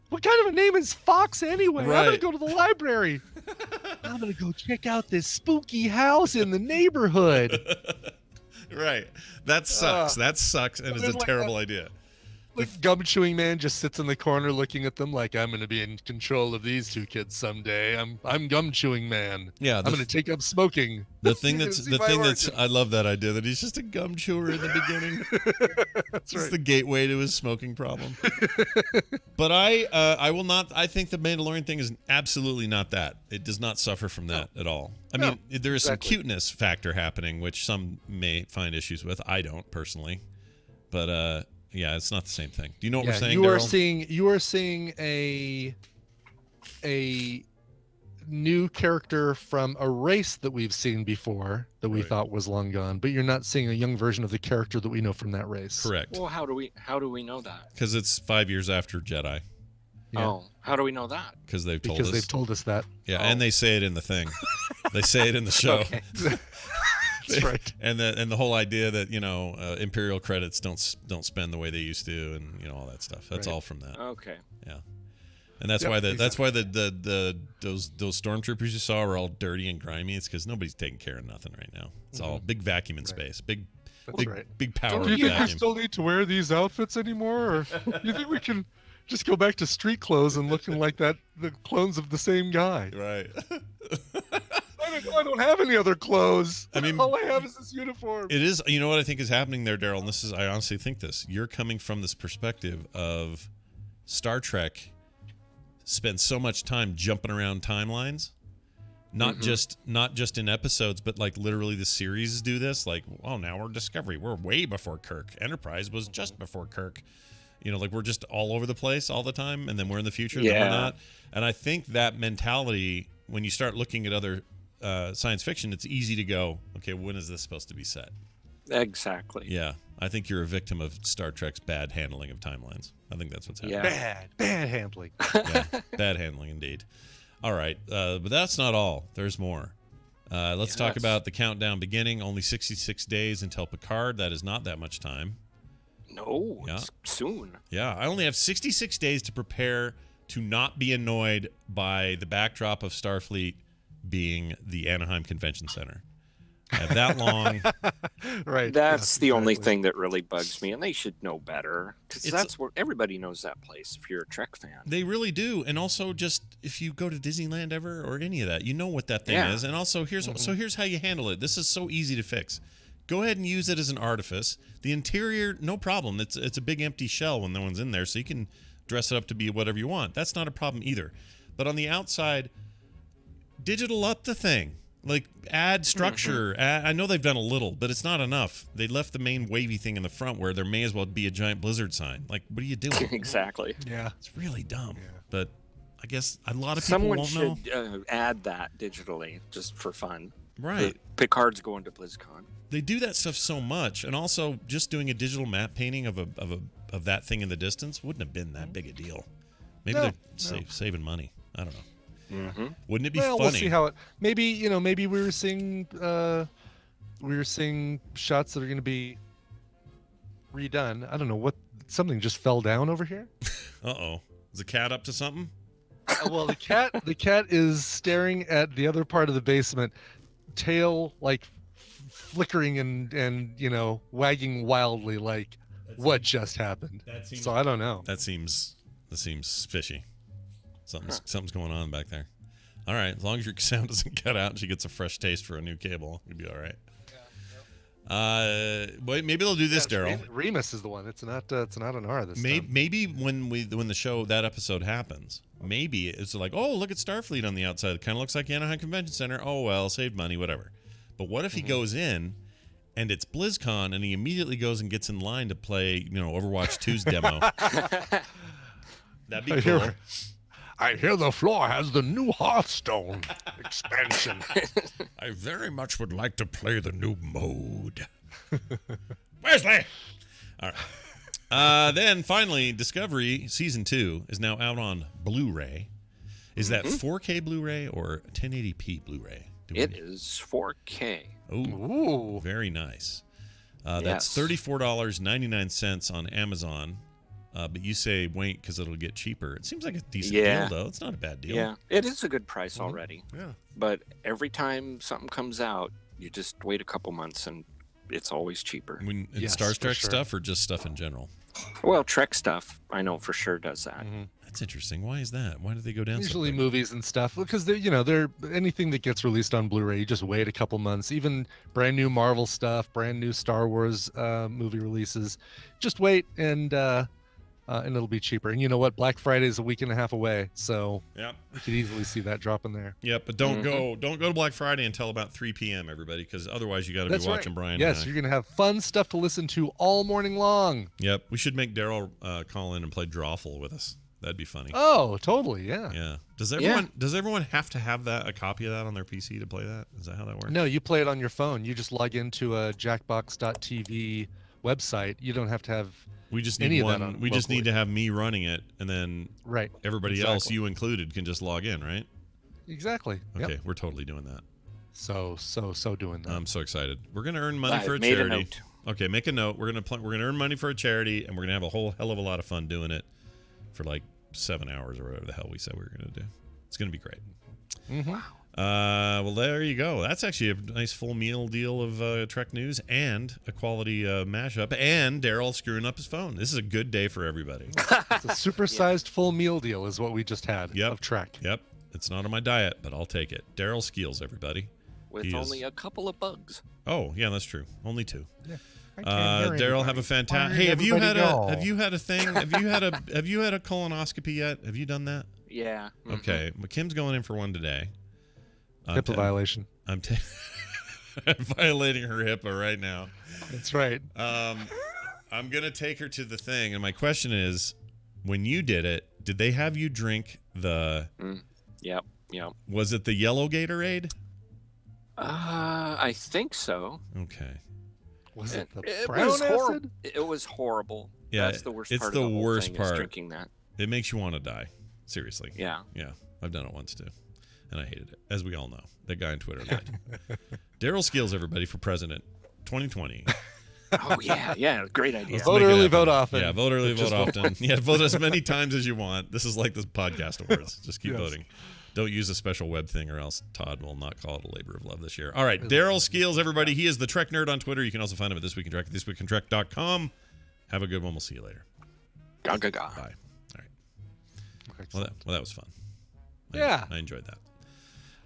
what kind of a name is Fox anyway? Right. I'm going to go to the library. I'm going to go check out this spooky house in the neighborhood. Right. That sucks. That sucks, and it's a terrible idea. Like gum chewing man just sits in the corner looking at them like, I'm going to be in control of these two kids someday. I'm gum chewing man. Yeah, I'm going to take up smoking. The thing that's I love that idea that he's just a gum chewer in the beginning. That's It's right. the gateway to his smoking problem. But I will not. I think the Mandalorian thing is absolutely not that. It does not suffer from that at all. I mean, there is some cuteness factor happening, which some may find issues with. I don't personally, but yeah, it's not the same thing. Do you know what we're saying? You are seeing a new character from a race that we've seen before that we thought was long gone, but you're not seeing a young version of the character that we know from that race. Correct. Well, how do we know that? Because it's 5 years after Jedi. Yeah. Oh, how do we know that? Because they've told us that. Yeah, and they say it in the thing. They say it in the show. Okay. That's right. And the whole idea that Imperial credits don't spend the way they used to, and all that stuff. That's all from that. Okay. Yeah. And that's why those stormtroopers you saw were all dirty and grimy. It's because nobody's taking care of nothing right now. It's all big vacuum in space. Big power. Do you think we vacuum. still need to wear these outfits anymore, or you think we can just go back to street clothes and looking like the clones of the same guy? Right. I don't have any other clothes. I mean, all I have is this uniform. It is. You know what I think is happening there, Daryl? And I honestly think this. You're coming from this perspective of Star Trek spends so much time jumping around timelines, not just in episodes, but like literally the series do this. Like, oh, now we're Discovery. We're way before Kirk. Enterprise was just before Kirk. Like we're just all over the place all the time, and then we're in the future, and then we're not. And I think that mentality, when you start looking at other science fiction, it's easy to go, okay, when is this supposed to be set? Exactly. Yeah, I think you're a victim of Star Trek's bad handling of timelines. I think that's what's happening. Bad handling. Yeah, bad handling indeed. All right, but that's not all. There's more. Let's talk about the countdown beginning. Only 66 days until Picard. That is not that much time. No, it's soon. Yeah, I only have 66 days to prepare to not be annoyed by the backdrop of Starfleet being the Anaheim Convention Center. have that long. Right. That's yes, the only exactly. thing that really bugs me, and they should know better because It's- that's where everybody knows that place. If you're a Trek fan, They really do, and also just if you go to Disneyland ever or any of that, you know what that thing Yeah. is. And also here's how you handle it. This is so easy to fix. Go ahead and use it as an artifice. The interior, no problem. It's a big empty shell when no one's in there, so you can dress it up to be whatever you want. That's not a problem either. But on the outside, digital up the thing. Like add structure. I know they've done a little, but it's not enough. They left the main wavy thing in the front where there may as well be a giant Blizzard sign. Like, what are you doing? exactly. Yeah. It's really dumb. But I guess a lot of people Someone won't know. should add that digitally just for fun. Right. Picard's going to BlizzCon. They do that stuff so much, and also just doing a digital map painting of that thing in the distance wouldn't have been that big a deal. Maybe No, they're saving money. I don't know. Mm-hmm. Wouldn't it be Well, funny? we'll see how it. Maybe maybe we were seeing shots that are going to be redone. I don't know what. Something just fell down over here. Uh-oh. Is the cat up to something? Well, the cat is staring at the other part of the basement, tail like flickering and wagging wildly like what just happened. So I don't know. That seems fishy. Something's going on back there. All right, as long as your sound doesn't cut out and she gets a fresh taste for a new cable, you'll be all right. But maybe they'll do this, Daryl. Remus is the one. It's not an R this time. Maybe when the show, that episode happens, maybe it's like, oh, look at Starfleet on the outside. It kind of looks like Anaheim Convention Center. Oh well, saved money, whatever. But what if he goes in and it's BlizzCon and he immediately goes and gets in line to play, Overwatch 2's demo? That'd be cool. I hear the floor has the new Hearthstone expansion. I very much would like to play the new mode. Wesley! All right. Then finally, Discovery Season 2 is now out on Blu-ray. Is that 4K Blu-ray or 1080p Blu-ray? It is 4K. Ooh. Very nice. That's Yes. $34.99 on Amazon. But you say wait because it'll get cheaper. It seems like a decent Yeah. deal, though. It's not a bad deal. Yeah, it is a good price already. Yeah. But every time something comes out, you just wait a couple months and it's always cheaper. When Star Trek stuff or just stuff in general? Well, Trek stuff, I know for sure does that. That's interesting. Why is that? Why do they go down Usually so movies and stuff because they're anything that gets released on Blu-ray, you just wait a couple months. Even brand new Marvel stuff, brand new Star Wars movie releases, just wait and it'll be cheaper. And you know what? Black Friday is a week and a half away, so Yep. you could easily see that drop in there. Yep, but don't go to Black Friday until about 3 p.m. everybody, because otherwise you got to be That's watching right. Brian. Yes, and I. you're gonna have fun stuff to listen to all morning long. Yep, we should make Daryl call in and play Drawful with us. That'd be funny. Oh, totally, yeah. Yeah. Does everyone have to have a copy of that on their PC to play that? Is that how that works? No, you play it on your phone. You just log into a jackbox.tv website. You don't have to have We just any need of that one. on We just locally. need to have me running it, and then everybody else, Exactly. you included, can just log in, right? Exactly. Okay, Yep. we're totally doing that. So doing that. I'm so excited. We're gonna earn money I've for a made a charity. note. Okay, make a note. We're gonna earn money for a charity, and we're gonna have a whole hell of a lot of fun doing it for like 7 hours or whatever the hell we said we were gonna do. It's gonna be great. Mm-hmm. Well, there you go. That's actually a nice full meal deal of Trek news and a quality mashup, and Daryl screwing up his phone. This is a good day for everybody. It's a supersized full meal deal is what we just had of Trek. Yep. It's not on my diet, but I'll take it. Daryl Skeels, everybody. With He is- only a couple of bugs. Oh, yeah, that's true. Only 2. Yeah. I can't hear Daryl, have anybody. a fantastic. Why Hey, have you had everybody go? have you had a thing? Have you had a colonoscopy yet? Have you done that? Yeah. Okay, well, Kim's going in for one today. HIPAA violation. I'm violating her HIPAA right now. That's right. I'm gonna take her to the thing, and my question is, when you did it, did they have you drink the? Yep. Was it the yellow Gatorade? I think so. Okay. Was it the It brown was horrible. acid? It was horrible. Yeah, That's the worst it's part the of the whole worst thing, part. is drinking that. It makes you want to die. Seriously. Yeah. Yeah. I've done it once too, and I hated it, as we all know. That guy on Twitter lied. Daryl Skills, everybody, for president, 2020. Oh yeah, great idea. Let's Vote make it early, happen. vote often. Yeah, vote early, Just vote vote often. Yeah, vote as many times as you want. This is like this podcast awards. Just keep Yes. voting. Don't use a special web thing or else Todd will not call it a labor of love this year. All right, Daryl Skeels, everybody. He is the Trek Nerd on Twitter. You can also find him at This Week in Trek, thisweekintrek.com. Have a good one. We'll see you later. Ga, ga, ga. Bye. All right. Well, that was fun. I enjoyed that.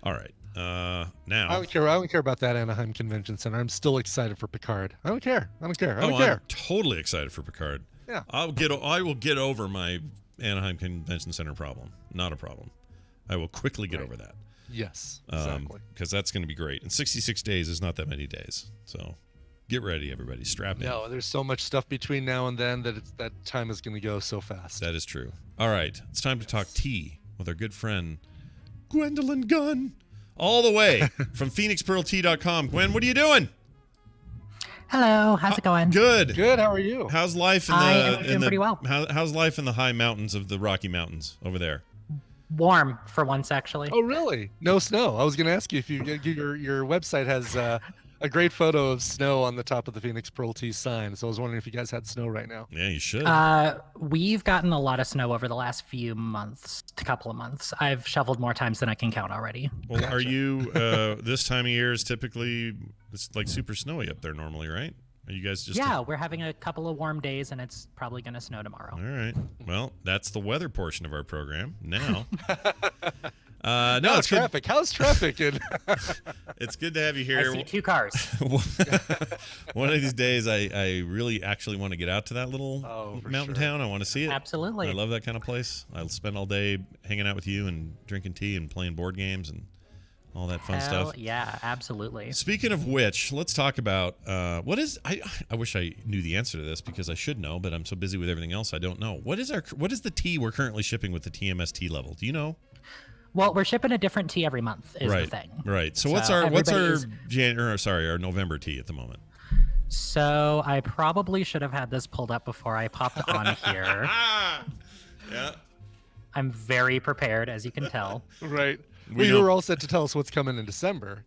All right. Now I don't care about that Anaheim Convention Center. I'm still excited for Picard. I don't care. I don't care. I'm totally excited for Picard. Yeah. I will get over my Anaheim Convention Center problem. Not a problem. I will quickly get over that. Yes. Exactly. Because that's going to be great. And 66 days is not that many days. So get ready, everybody. Strap in. No, there's so much stuff between now and then that time is going to go so fast. That is true. All right. It's time to talk tea with our good friend Gwendolyn Gunn. All the way from PhoenixPearlTea.com. Gwen, what are you doing? Hello, how's it going? Good. Good. How are you? How's life in I am doing pretty well. How's life in the high mountains of the Rocky Mountains over there? Warm for once, actually. Oh, really? No snow. I was going to ask you if your website has a great photo of snow on the top of the Phoenix Pearl Tea sign. So I was wondering if you guys had snow right now. Yeah, you should. We've gotten a lot of snow over the last couple of months. I've shoveled more times than I can count already. Well, are you this time of year is typically it's like super snowy up there normally, right? Are you guys just Yeah, we're having a couple of warm days and it's probably going to snow tomorrow. All right. Well, that's the weather portion of our program. Now no, it's traffic. How's traffic? It's good to have you here. I see 2 cars. One of these days, I really actually want to get out to that little mountain town. I want to see it. Absolutely. I love that kind of place. I'll spend all day hanging out with you and drinking tea and playing board games and all that fun stuff. Yeah, absolutely. Speaking of which, let's talk about what is. I wish I knew the answer to this because I should know, but I'm so busy with everything else I don't know. What is the tea we're currently shipping with the TMS tea level? Do you know? Well, we're shipping a different tea every month is right, the thing. Right. So what's our our November tea at the moment? So I probably should have had this pulled up before I popped on here. Yeah. I'm very prepared, as you can tell. Right. You were all set to tell us what's coming in December.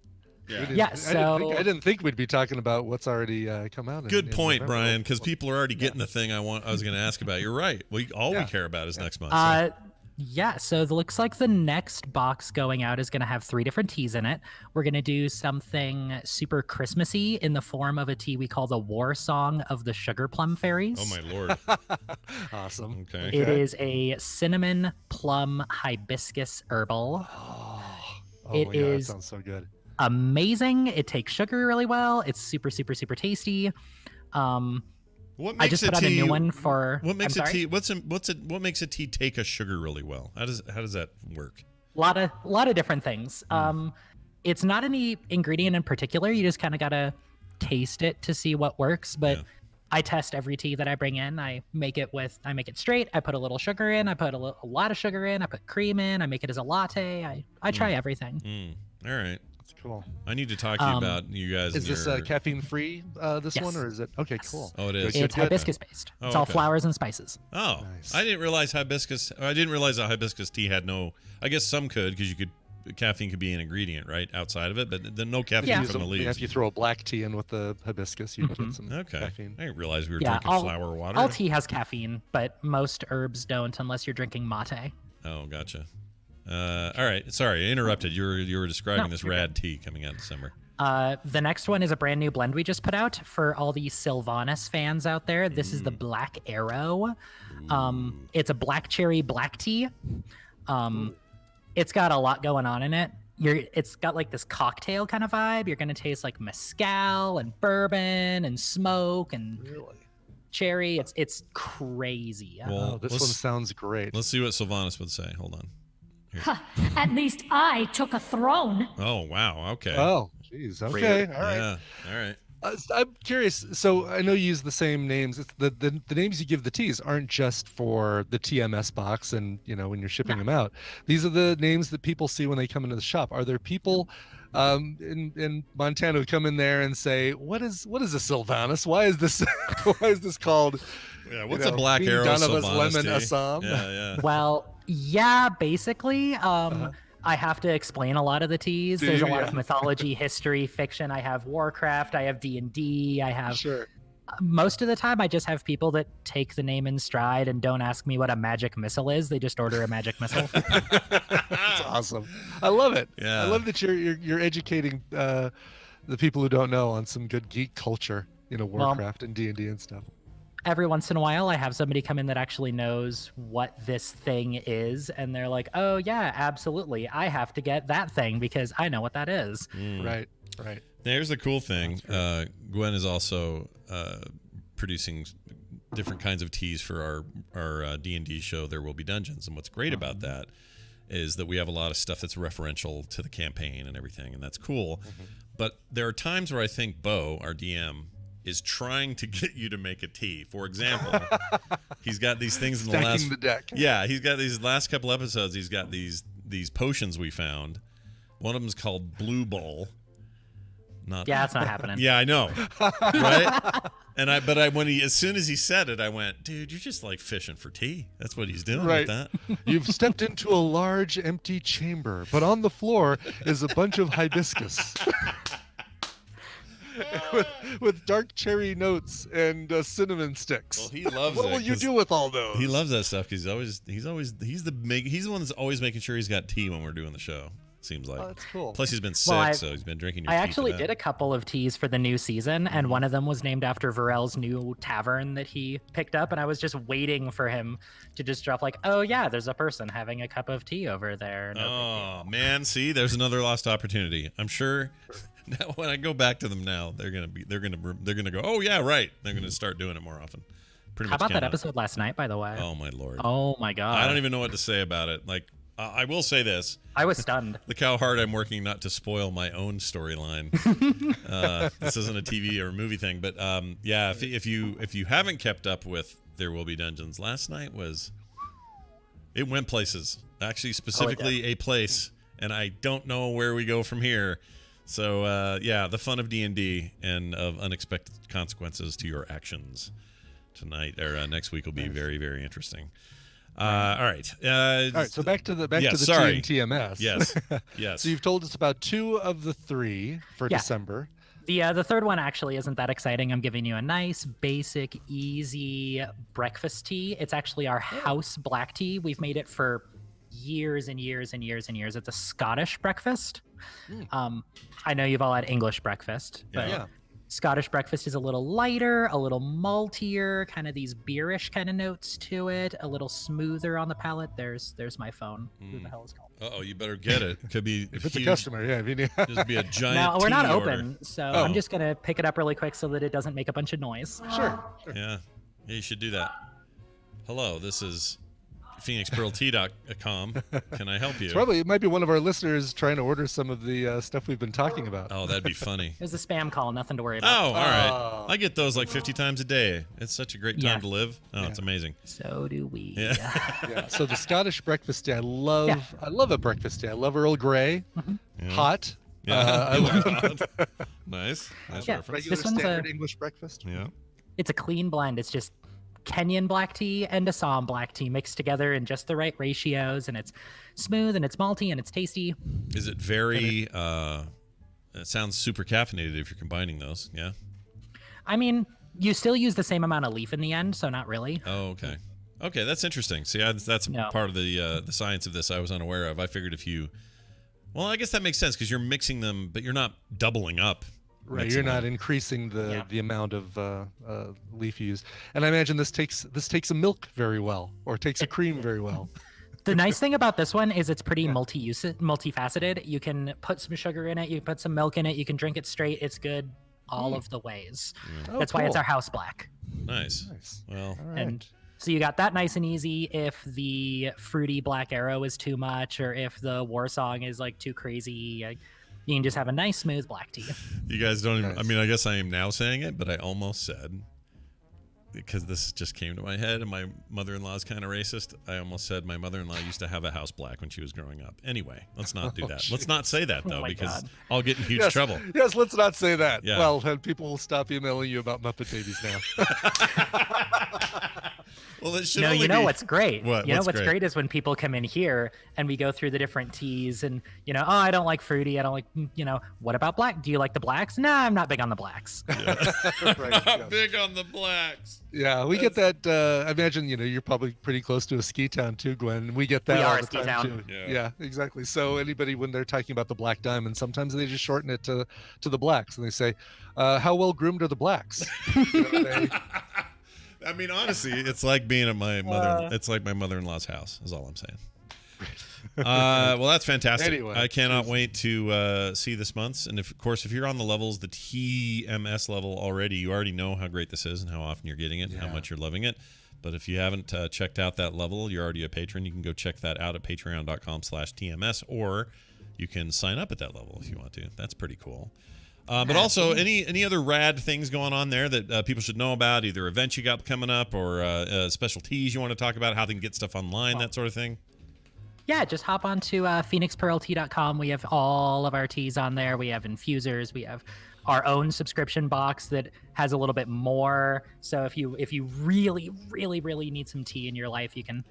Yeah. I didn't think we'd be talking about what's already come out. Good point, Brian, because people are already getting the thing I was going to ask about. You're right. We care about is next month. So. Yeah, so it looks like the next box going out is going to have 3 different teas in it. We're going to do something super Christmassy in the form of a tea we call the War Song of the Sugar Plum Fairies. Oh, my Lord. Awesome. Okay. It is a cinnamon plum hibiscus herbal. My God, that sounds so good. Amazing. It takes sugar really well. It's super, super, super tasty. I just put out a new one for. What makes a tea? What makes a tea take a sugar really well? How does that work? A lot of different things. It's not any ingredient in particular. You just kind of gotta taste it to see what works. But I test every tea that I bring in. I make it straight. I put a little sugar in. I put a lot of sugar in. I put cream in. I make it as a latte. I try everything. All right. Cool. I need to talk to you about you guys. Is this caffeine free? This yes. one, or is it? Okay, cool. Oh, it is. It's hibiscus based. It's all flowers and spices. Oh, nice. I didn't realize hibiscus. I didn't realize that hibiscus tea had no. I guess some could because caffeine could be an ingredient right outside of it, but then no caffeine from the leaves. If you throw a black tea in with the hibiscus, you get some caffeine. I didn't realize we were drinking flower water. All tea has caffeine, but most herbs don't unless you're drinking mate. Oh, gotcha. All right. Sorry, I interrupted. You were describing this rad tea coming out in December. The next one is a brand new blend we just put out for all the Sylvanas fans out there. This is the Black Arrow. It's a black cherry black tea. It's got a lot going on in it. It's got like this cocktail kind of vibe. You're gonna taste like mezcal and bourbon and smoke and cherry. It's crazy. Well, this one sounds great. Let's see what Sylvanas would say. Hold on. At least I took a throne. Oh, wow. Okay. Oh, jeez. Okay. All right. Yeah. All right. I'm curious. So I know you use the same names. It's the names you give the teas aren't just for the TMS box and, when you're shipping them out. These are the names that people see when they come into the shop. Are there people in Montana who come in there and say, what is a Sylvanas? Why is this called? Yeah, what's a Black Arrow Sylvanas lemon tea? Assam? Yeah. Well, yeah, basically. I have to explain a lot of the teas. There's a lot of mythology, history, fiction. I have Warcraft. I have D&D. I have Most of the time, I just have people that take the name in stride and don't ask me what a magic missile is. They just order a magic missile. That's awesome. I love it. Yeah. I love that you're educating the people who don't know on some good geek culture, Warcraft and D&D and stuff. Every once in a while, I have somebody come in that actually knows what this thing is, and they're like, "Oh yeah, absolutely, I have to get that thing because I know what that is." Right. Here's the cool thing. Gwen is also producing different kinds of teas for our D&D show, There Will Be Dungeons. And what's great about that is that we have a lot of stuff that's referential to the campaign and everything, and that's cool. But there are times where I think Bo, our DM, is trying to get you to make a tea. For example, he's got these things in the Stacking the deck. Yeah, he's got these last couple episodes. He's got these potions we found. One of them's called Blue Bowl. Yeah, it's not happening. Yeah, I know, right? As soon as he said it, I went, dude, you're just like fishing for tea. That's what he's doing with that. You've stepped into a large empty chamber, but on the floor is a bunch of hibiscus. with dark cherry notes and cinnamon sticks. Well, he loves what it. will you do with all those? He loves that stuff because he's the one that's always making sure he's got tea when we're doing the show. Seems like. Oh, that's cool. Plus, he's been sick, so he's been drinking your tea. I actually for that. did a couple of teas for the new season, and one of them was named after Varel's new tavern that he picked up, and I was just waiting for him to just drop like, "Oh yeah, there's a person having a cup of tea over there." Oh man, see, there's another lost opportunity. I'm sure. Now, when I go back to them now, they're gonna go, "Oh yeah, right." They're gonna start doing it more often. How about that episode last night, by the way? Oh my lord. Oh my god. I don't even know what to say about it. Like. I will say this. I was stunned. Look how hard I'm working not to spoil my own storyline. This isn't a TV or a movie thing, but yeah, if you haven't kept up with There Will Be Dungeons, last night it went places. Actually, specifically a place, and I don't know where we go from here. So yeah, the fun of D&D and of unexpected consequences to your actions tonight or next week will be very, very interesting. All right. So back to the TMS. Yes. Yes. So you've told us about 2 of the 3 for December. The third one actually isn't that exciting. I'm giving you a nice, basic, easy breakfast tea. It's actually our house black tea. We've made it for years and years and years and years. It's a Scottish breakfast. I know you've all had English breakfast, but Scottish breakfast is a little lighter, a little maltier, kind of these beerish kind of notes to it, a little smoother on the palate. There's my phone. Who the hell is calling? Uh-oh, you better get it. Could be if it's a customer, just be a giant. No, we're not tea open, order. so I'm just gonna pick it up really quick so that it doesn't make a bunch of noise. Sure. Yeah, you should do that. Hello, this is PhoenixPearlTea.com. Can I help you? It might be one of our listeners trying to order some of the stuff we've been talking about. Oh, that'd be funny. It was a spam call, nothing to worry about. Oh, all right. I get those like 50 times a day. It's such a great time to live. Oh, it's amazing. So do we. Yeah. So the Scottish breakfast tea, I love a breakfast tea. I love Earl Grey, hot. Yeah. Nice reference. Regular standard English breakfast. Yeah. It's a clean blend. It's just Kenyan black tea and Assam black tea mixed together in just the right ratios, and it's smooth and it's malty and it's tasty. Is it very it sounds super caffeinated if you're combining those? Yeah. I mean, you still use the same amount of leaf in the end, so not really. Oh, okay. Okay, that's interesting. See, that's part of the science of this I was unaware of. I figured well, I guess that makes sense because you're mixing them, but you're not doubling up. Right, you're not increasing the amount of leaf you use, and I imagine this takes a milk very well, or takes a cream very well. The nice thing about this one is it's pretty multifaceted. You can put some sugar in it, you can put some milk in it, you can drink it straight. It's good all of the ways. That's why it's our house black. Nice. Well, and so you got that nice and easy. If the fruity Black Arrow is too much, or if the War Song is like too crazy, you can just have a nice smooth black tea. You guys don't even, I mean, I guess I am now saying it, but I almost said, because this just came to my head and my mother-in-law is kind of racist, I almost said my mother-in-law used to have a house black when she was growing up. Anyway, let's not do that. Geez. Let's not say that, though, because God. I'll get in huge trouble. Yes, let's not say that. Yeah. Well, and people will stop emailing you about Muppet Babies now. Well, it should No, only you know be- what's great? What? You know What's what's great? great is when people come in here and we go through the different teas and, oh, I don't like fruity. I don't like, what about black? Do you like the blacks? Nah, I'm not big on the blacks. Not big on the blacks. Yeah, we get that. I imagine you're probably pretty close to a ski town too, Gwen. We get that We all are the a ski time town. too. Yeah. Yeah, exactly. So anybody when they're talking about the black diamond, sometimes they just shorten it to the blacks, and they say, "How well groomed are the blacks?" I mean, honestly, it's like being at my mother. It's like my mother-in-law's house. Is all I'm saying. Well, that's fantastic. Anyway, I cannot wait to see this month's. And of course, if you're on the levels, the TMS level already, you already know how great this is and how often you're getting it and how much you're loving it. But if you haven't checked out that level, you're already a patron. You can go check that out at patreon.com/TMS, or you can sign up at that level if you want to. That's pretty cool. But also, any other rad things going on there that people should know about, either events you got coming up or special teas you want to talk about, how they can get stuff online, that sort of thing? Yeah, just hop on to phoenixpearltea.com. We have all of our teas on there. We have infusers. We have our own subscription box that has a little bit more. So if you really, really, really need some tea in your life, you can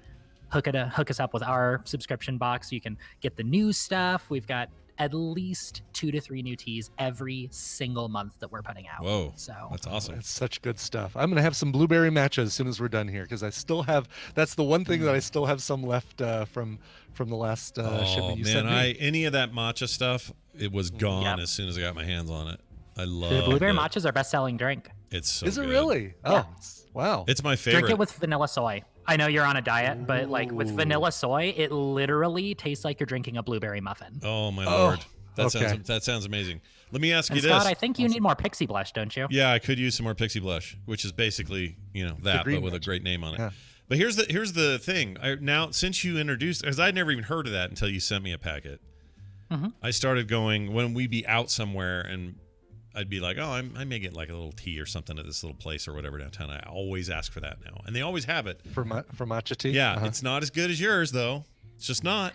hook us up with our subscription box. You can get the new stuff. We've got at least 2 to 3 new teas every single month that we're putting out. Whoa, so that's awesome. It's such good stuff. I'm gonna have some blueberry matcha as soon as we're done here because I still have. That's the one thing that I still have some left from the last shipment you sent me. Any of that matcha stuff, it was gone as soon as I got my hands on it. I love the blueberry it. matcha is our best-selling drink. It's so Is it good. really? Yeah. Oh, wow. It's my favorite. Drink it with vanilla soy. I know you're on a diet, but like with vanilla soy, it literally tastes like you're drinking a blueberry muffin. Oh my lord, that sounds amazing. Let me ask you And this. Scott, I think you need more pixie blush, don't you? Yeah, I could use some more Pixie Blush, which is basically that, green but with matcha. a great name on it. Yeah. But here's the thing. Now, since you introduced, because I'd never even heard of that until you sent me a packet, I started going when we be out somewhere and I'd be like, oh, I may get like a little tea or something at this little place or whatever downtown. I always ask for that now, and they always have it for matcha tea. Yeah, it's not as good as yours though. It's just not.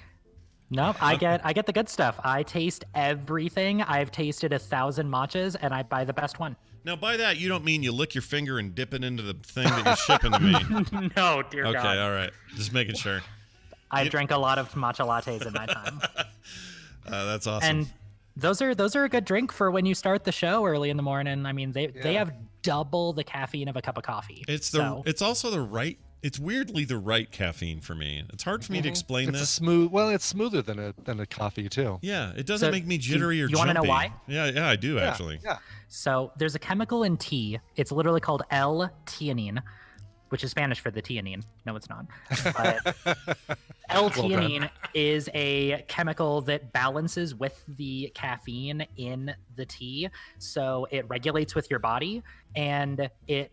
No, I get the good stuff. I taste everything. I've tasted 1,000 matchas, and I buy the best one. Now, by that, you don't mean you lick your finger and dip it into the thing that you're shipping to me. No, dear God. Okay, all right. Just making sure. I drank a lot of matcha lattes in my time. That's awesome. And those are a good drink for when you start the show early in the morning. I mean, they have double the caffeine of a cup of coffee. It's so. also the right. It's weirdly the right caffeine for me. It's hard for me to explain It's this. it's smoother than a coffee too. Yeah, it doesn't So, make me jittery or you want to know jumpy. why? Yeah, I do actually. Yeah. So there's a chemical in tea. It's literally called L-theanine, which is Spanish for the theanine. No, it's not. But L-theanine is a chemical that balances with the caffeine in the tea. So it regulates with your body and it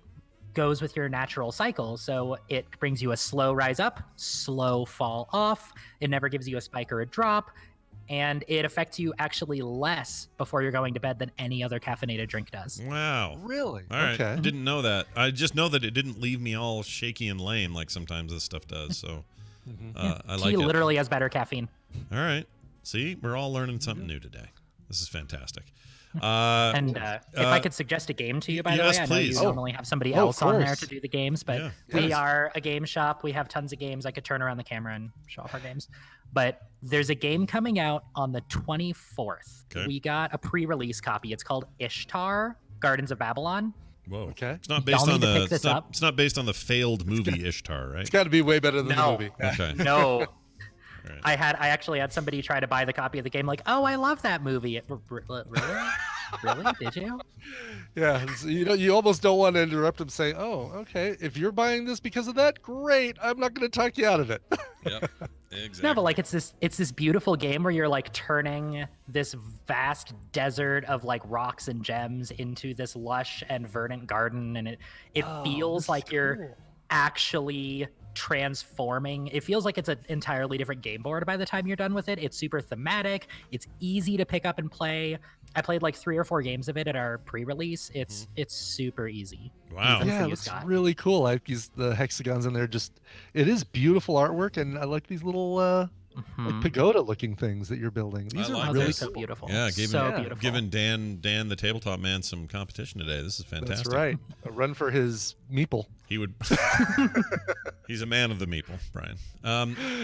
goes with your natural cycle. So it brings you a slow rise up, slow fall off. It never gives you a spike or a drop. And it affects you actually less before you're going to bed than any other caffeinated drink does. Wow. Really? All right. Okay. Didn't know that. I just know that it didn't leave me all shaky and lame like sometimes this stuff does. So I like Tea it. literally has better caffeine. All right. See, we're all learning something new today. This is fantastic. If I could suggest a game to you, by the way, I know please. you normally have somebody of else on there course. to do the games, but we are a game shop. We have tons of games. I could turn around the camera and show off our games. But there's a game coming out on the 24th. Okay. We got a pre-release copy. It's called Ishtar: Gardens of Babylon. Whoa. Okay. It's not Y'all based need on to the pick this up. it's not based on the failed movie Ishtar, right? It's got to be way better than the No. movie. Okay. No. Right. I actually had somebody try to buy the copy of the game, like, oh, I love that movie. Really? Really? Did you? Yeah, so, you almost don't want to interrupt them saying, "Oh, okay, if you're buying this because of that, great. I'm not going to talk you out of it." Yep. Exactly. No, but like it's this beautiful game where you're like turning this vast desert of like rocks and gems into this lush and verdant garden, and it feels like you're actually transforming. It feels like it's an entirely different game board by the time you're done with it. It's super thematic. It's easy to pick up and play. I played like 3 or 4 games of it at our pre-release. It's super easy. Wow. Even for Yeah, you, it's Scott. really cool. I like the hexagons in there. It is beautiful artwork, and I like these little like pagoda-looking things that you're building. These I are like really this. So beautiful. Yeah, beautiful. giving Dan the tabletop man some competition today. This is fantastic. That's right. A run for his meeple. He would. He's a man of the meeple, Brian.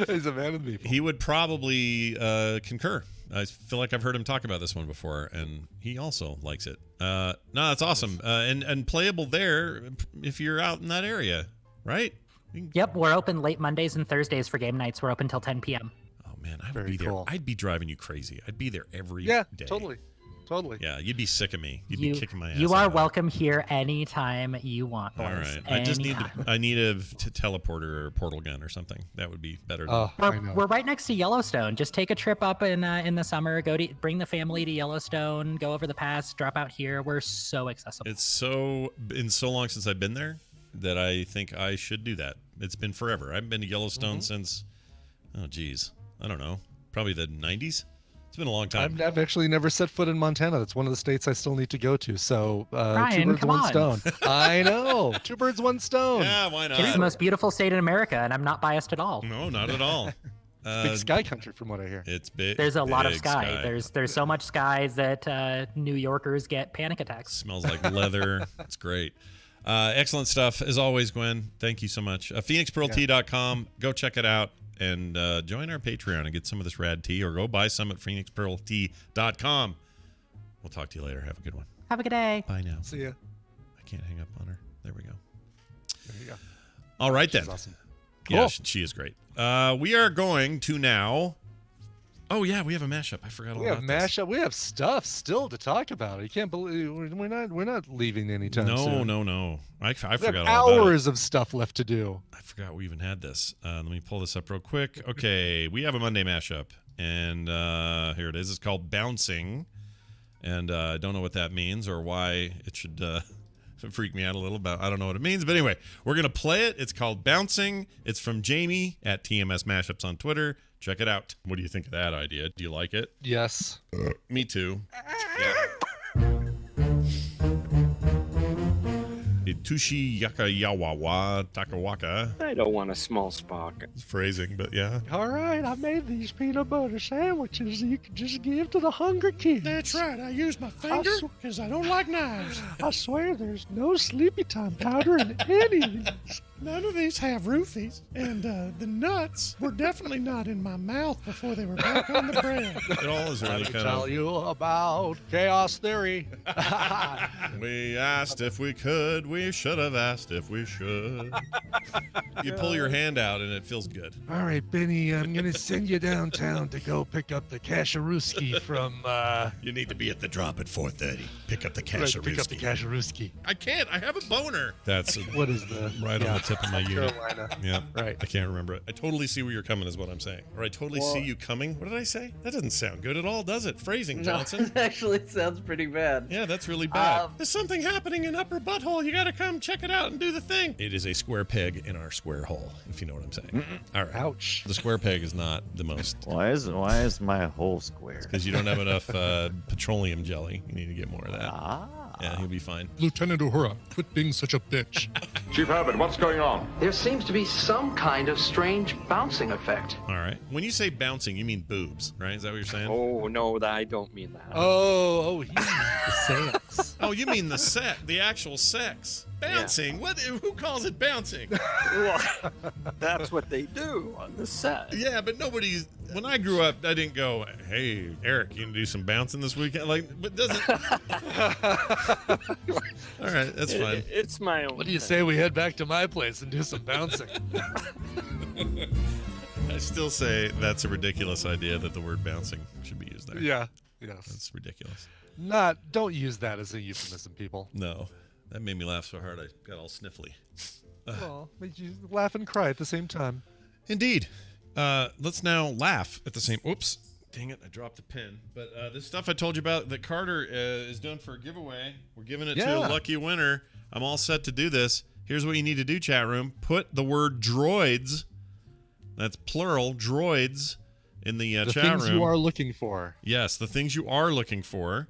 He's a man of the meeple. He would probably concur. I feel like I've heard him talk about this one before, and he also likes it. No, that's awesome. And playable there if you're out in that area, right? Yep, we're open late Mondays and Thursdays for game nights. We're open till 10 p.m. Oh man, I would be there. Cool. I'd be driving you crazy. I'd be there every Yeah, day. totally. Yeah, you'd be sick of me. You'd be kicking my ass. You are welcome here anytime you want, boys. All right. I need a teleporter or a portal gun or something. That would be better. We're right next to Yellowstone. Just take a trip up in the summer. Bring the family to Yellowstone. Go over the pass. Drop out here. We're so accessible. It's been so long since I've been there that I think I should do that. It's been forever. I haven't been to Yellowstone since, I don't know, probably the 90s. It's been a long time. I've actually never set foot in Montana. That's one of the states I still need to go to. So Ryan, 2 birds, come 1 on. stone. I know. 2 birds, 1 stone. Yeah, why not? It's the most beautiful state in America, and I'm not biased at all. No, not at all. Big sky country, from what I hear. It's big. There's a lot of big sky. There's so much sky that New Yorkers get panic attacks. Smells like leather. It's great. Excellent stuff as always, Gwen. Thank you so much. PhoenixPearlTea.com. Go check it out and join our Patreon and get some of this rad tea, or go buy some at PhoenixPearlTea.com. We'll talk to you later. Have a good one. Have a good day. Bye now. See ya. I can't hang up on her. There we go. There you go. All right, She's then. awesome. Yeah, Cool. she is great. We are going to now. Oh yeah, we have a mashup. I forgot all We have about this. mashup. We have stuff still to talk about. You can't believe we're not leaving anytime soon. No. I We forgot have all about it. hours of stuff left to do. I forgot we even had this. Let me pull this up real quick. Okay, we have a Monday mashup, and here it is. It's called Bouncing, and I don't know what that means or why it should freak me out a little. But I don't know what it means. But anyway, we're gonna play it. It's called Bouncing. It's from Jamie at TMS Mashups on Twitter. Check it out. What do you think of that idea? Do you like it? Yes. Me too. Tushi yaka yawawa takawaka. I don't want a small Spock. It's phrasing, but yeah. All right, I made these peanut butter sandwiches you can just give to the hungry kids. That's right. I use my finger because I don't like knives. I swear there's no sleepy time powder in any of these. None of these have roofies, and the nuts were definitely not in my mouth before they were back on the bread. It all is really Let me kind tell of. you about chaos theory. We asked if we could. We should have asked if we should. You pull your hand out and it feels good. All right, Benny, I'm going to send you downtown to go pick up the Kasharooski from... You need to be at the drop at 4:30. Pick up the Right, pick up the Kasharooski. Kasharooski. I can't. I have a boner. That's What is the... right on the tip of my South unit. Carolina. Yeah, Right. I can't remember it. I totally see where you're coming, is what I'm saying. Or I totally see you coming. What did I say? That doesn't sound good at all, does it? Phrasing, Johnson. Actually, it sounds pretty bad. Yeah, that's really bad. There's something happening in Upper Butthole. You gotta come check it out and do the thing. It is a square peg in our square hole, if you know what I'm saying. All right. Ouch. The square peg is not the most. Why is my whole square? Because you don't have enough petroleum jelly. You need to get more of that. Yeah, he'll be fine. Lieutenant Uhura, quit being such a bitch. Chief Herbert, what's going on? There seems to be some kind of strange bouncing effect. All right. When you say bouncing, you mean boobs, right? Is that what you're saying? Oh no, I don't mean that. Oh, he means the sex. Oh, you mean the actual sex. Bouncing? Yeah. What? Who calls it bouncing? Well, that's what they do on the set. Yeah, but nobody's. When I grew up, I didn't go, "Hey, Eric, you gonna do some bouncing this weekend?" Like, but doesn't. All right, that's fine. It's my own. What do you say we head back to my place and do some bouncing? I still say that's a ridiculous idea that the word bouncing should be used there. Yeah. Yes. That's ridiculous. Don't use that as a euphemism, people. No, that made me laugh so hard I got all sniffly. Well, make you laugh and cry at the same time. Indeed. Let's now laugh at the same. Oops. Dang it, I dropped the pen. But this stuff I told you about that Carter is doing for a giveaway. We're giving it to a lucky winner. I'm all set to do this. Here's what you need to do, chat room. Put the word droids, that's plural, droids, in the chat room. The things you are looking for. Yes, the things you are looking for.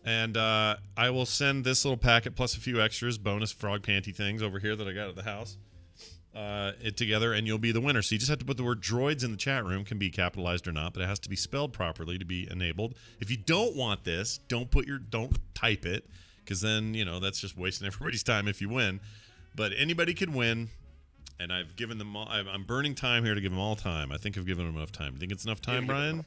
And I will send this little packet plus a few extras, bonus frog panty things over here that I got at the house. it together, and you'll be the winner. So you just have to put the word droids in the chat room. Can be capitalized or not, but it has to be spelled properly to be enabled. If you don't want this, don't type it, because then that's just wasting everybody's time if you win. But anybody could win, and I've given them all. I'm burning time here to give them all time. I think I've given them enough time. Do you think it's enough time, Brian?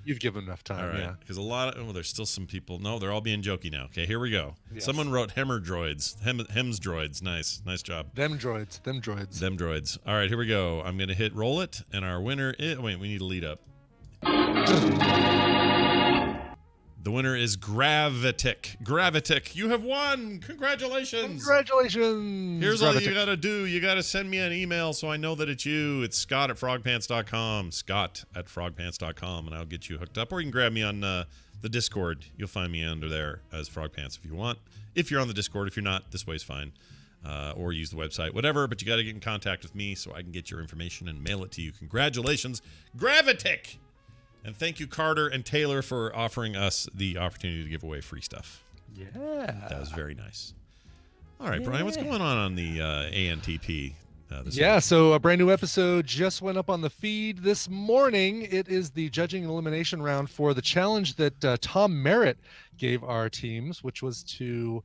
You've given enough time. All right, Yeah. because a lot of there's still some people. No, they're all being jokey now. Okay, here we go. Yes. Someone wrote Hemmer droids. Hems droids. Nice job. Them droids. All right, here we go. I'm gonna hit roll it, and our winner is. Wait, we need a lead up. The winner is Gravitic. Gravitic, you have won! Congratulations! Congratulations! Here's all you Gravitic. gotta do. You gotta send me an email so I know that it's you. It's Scott@frogpants.com. Scott@frogpants.com, and I'll get you hooked up. Or you can grab me on the Discord. You'll find me under there as Frogpants if you want. If you're on the Discord, if you're not, this way's fine. Or use the website, whatever. But you gotta get in contact with me so I can get your information and mail it to you. Congratulations, Gravitic! And thank you, Carter and Taylor, for offering us the opportunity to give away free stuff. Yeah. That was very nice. All right, Brian, what's going on the ANTP this Yeah, week? so a brand new episode just went up on the feed this morning. It is the judging and elimination round for the challenge that Tom Merritt gave our teams, which was to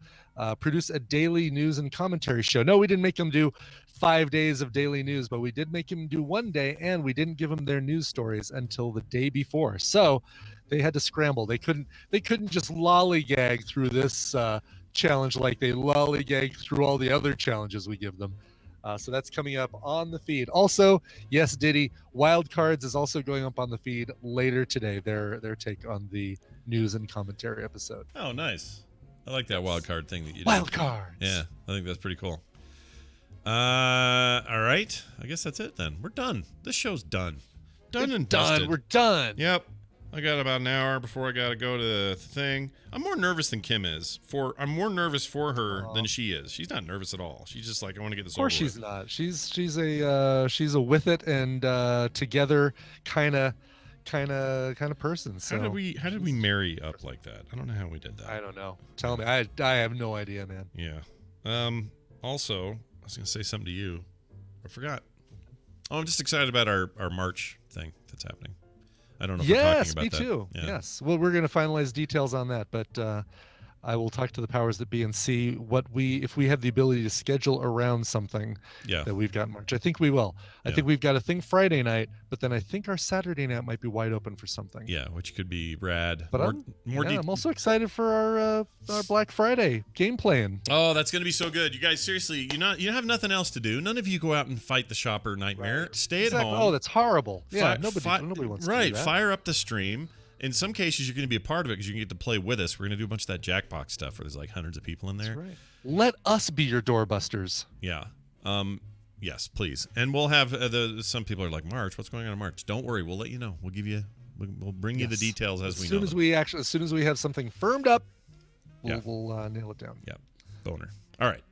produce a daily news and commentary show. No, we didn't make them do 5 days of daily news, but we did make him do one day, and we didn't give them their news stories until the day before. So they had to scramble. They couldn't just lollygag through this challenge like they lollygag through all the other challenges we give them. So that's coming up on the feed. Also, yes, Diddy, Wildcards is also going up on the feed later today. Their take on the news and commentary episode. Oh, nice. I like that wild card thing that you did. Wild cards. Yeah, I think that's pretty cool. All right. I guess that's it then. We're done. This show's done. Done and dusted. We're done. Yep. I got about an hour before I got to go to the thing. I'm more nervous than Kim is. I'm more nervous for her than she is. She's not nervous at all. She's just like, I want to get this over Of course with. she's not. She's a with it and together kind of person. So How did we marry up like that? I don't know how we did that. I don't know. Tell me. I have no idea, man. Yeah. Also, I was gonna say something to you. I forgot. Oh, I'm just excited about our March thing that's happening. I don't know if we're talking Yes, about me that. too. Yeah. Yes. Well, we're going to finalize details on that, but I will talk to the powers that be and see if we have the ability to schedule around something that we've got in March. I think we will. I think we've got a thing Friday night, but then I think our Saturday night might be wide open for something. Yeah, which could be rad. But I'm also excited for our Black Friday game playing. Oh, that's going to be so good. You guys, seriously, you have nothing else to do. None of you go out and fight the shopper nightmare. Stay at home. Oh, that's horrible. Yeah, nobody wants to do Right, that. fire up the stream. In some cases, you're going to be a part of it because you can get to play with us. We're going to do a bunch of that Jackbox stuff where there's like hundreds of people in there. That's right. Let us be your doorbusters. Yeah. Yes, please. And we'll have some people are like, March, what's going on in March? Don't worry, we'll let you know. We'll bring you the details as we know. As soon as we have something firmed up, we'll nail it down. Yeah. Boner. All right.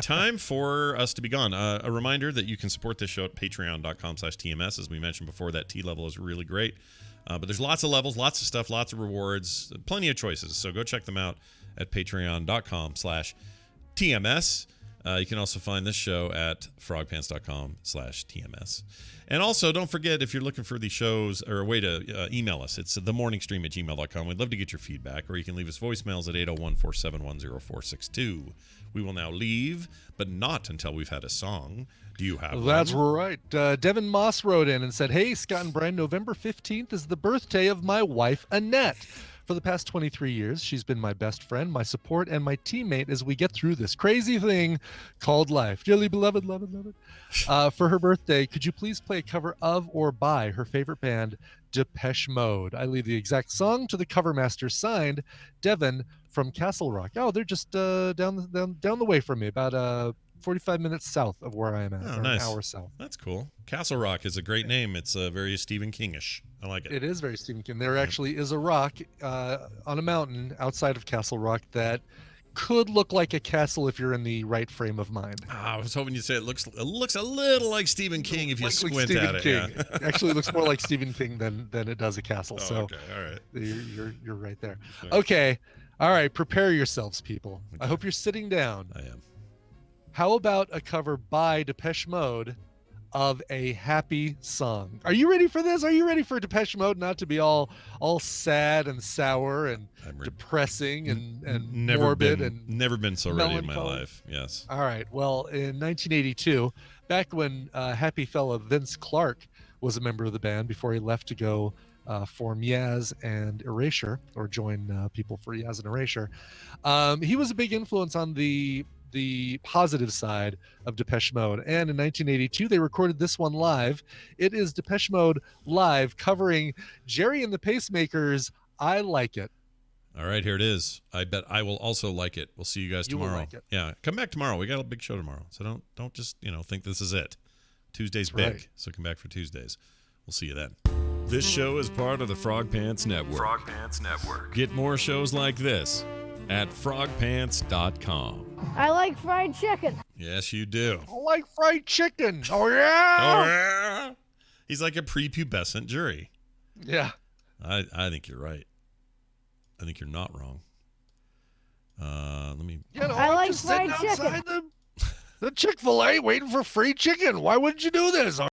Time for us to be gone. A reminder that you can support this show at patreon.com/TMS. As we mentioned before, that T level is really great. But there's lots of levels, lots of stuff, lots of rewards, plenty of choices. So go check them out at patreon.com/TMS. You can also find this show at frogpants.com/TMS. And also, don't forget, if you're looking for the shows or a way to email us, it's themorningstream@gmail.com. We'd love to get your feedback, or you can leave us voicemails at 801-471-0462. We will now leave, but not until we've had a song. Do you have That's one? right. Devin Moss wrote in and said, "Hey, Scott and Brian, November 15th is the birthday of my wife, Annette. For the past 23 years, she's been my best friend, my support, and my teammate as we get through this crazy thing called life. Dearly beloved, loved. For her birthday, could you please play a cover of or by her favorite band, Depeche Mode? I leave the exact song to the cover master, signed, Devin from Castle Rock." Oh, they're just down the way from me, about 45 minutes south of where I am at. Oh, or nice. An hour south. That's cool. Castle Rock is a great name. It's very Stephen King-ish. I like it. It is very Stephen King. There actually is a rock on a mountain outside of Castle Rock that could look like a castle if you're in the right frame of mind. I was hoping you'd say it looks a little like Stephen King if you Like squint Stephen at it. King. Yeah. Actually, it looks more like Stephen King than it does a castle. Oh, so okay, all right. You're right there. Okay. All right. Prepare yourselves, people. I hope you're sitting down. I am. How about a cover by Depeche Mode of a happy song? Are you ready for this? Are you ready for Depeche Mode not to be all sad and sour and depressing and morbid and never been so ready in my melancholy? life. Yes. All right. Well, in 1982, back when happy fella Vince Clarke was a member of the band before he left to go form Yaz and Erasure, or join people for Yaz and Erasure, he was a big influence on the positive side of Depeche Mode. And in 1982, they recorded this one live. It is Depeche Mode live covering Jerry and the Pacemakers' I Like It. All right, here it is. I bet I will also like it. We'll see you guys You will tomorrow. like it. Yeah, come back tomorrow. We got a big show tomorrow. So don't just, think this is it. Tuesday's big. Right. So come back for Tuesdays. We'll see you then. This show is part of the Frog Pants Network. Frog Pants Network. Get more shows like this at frogpants.com. I like fried chicken. Yes, you do. I like fried chicken. Oh, yeah. Oh, yeah. He's like a prepubescent jury. Yeah. I think you're right. I think you're not wrong. Let me. I'm like just sitting fried chicken. outside the Chick-fil-A waiting for free chicken. Why wouldn't you do this?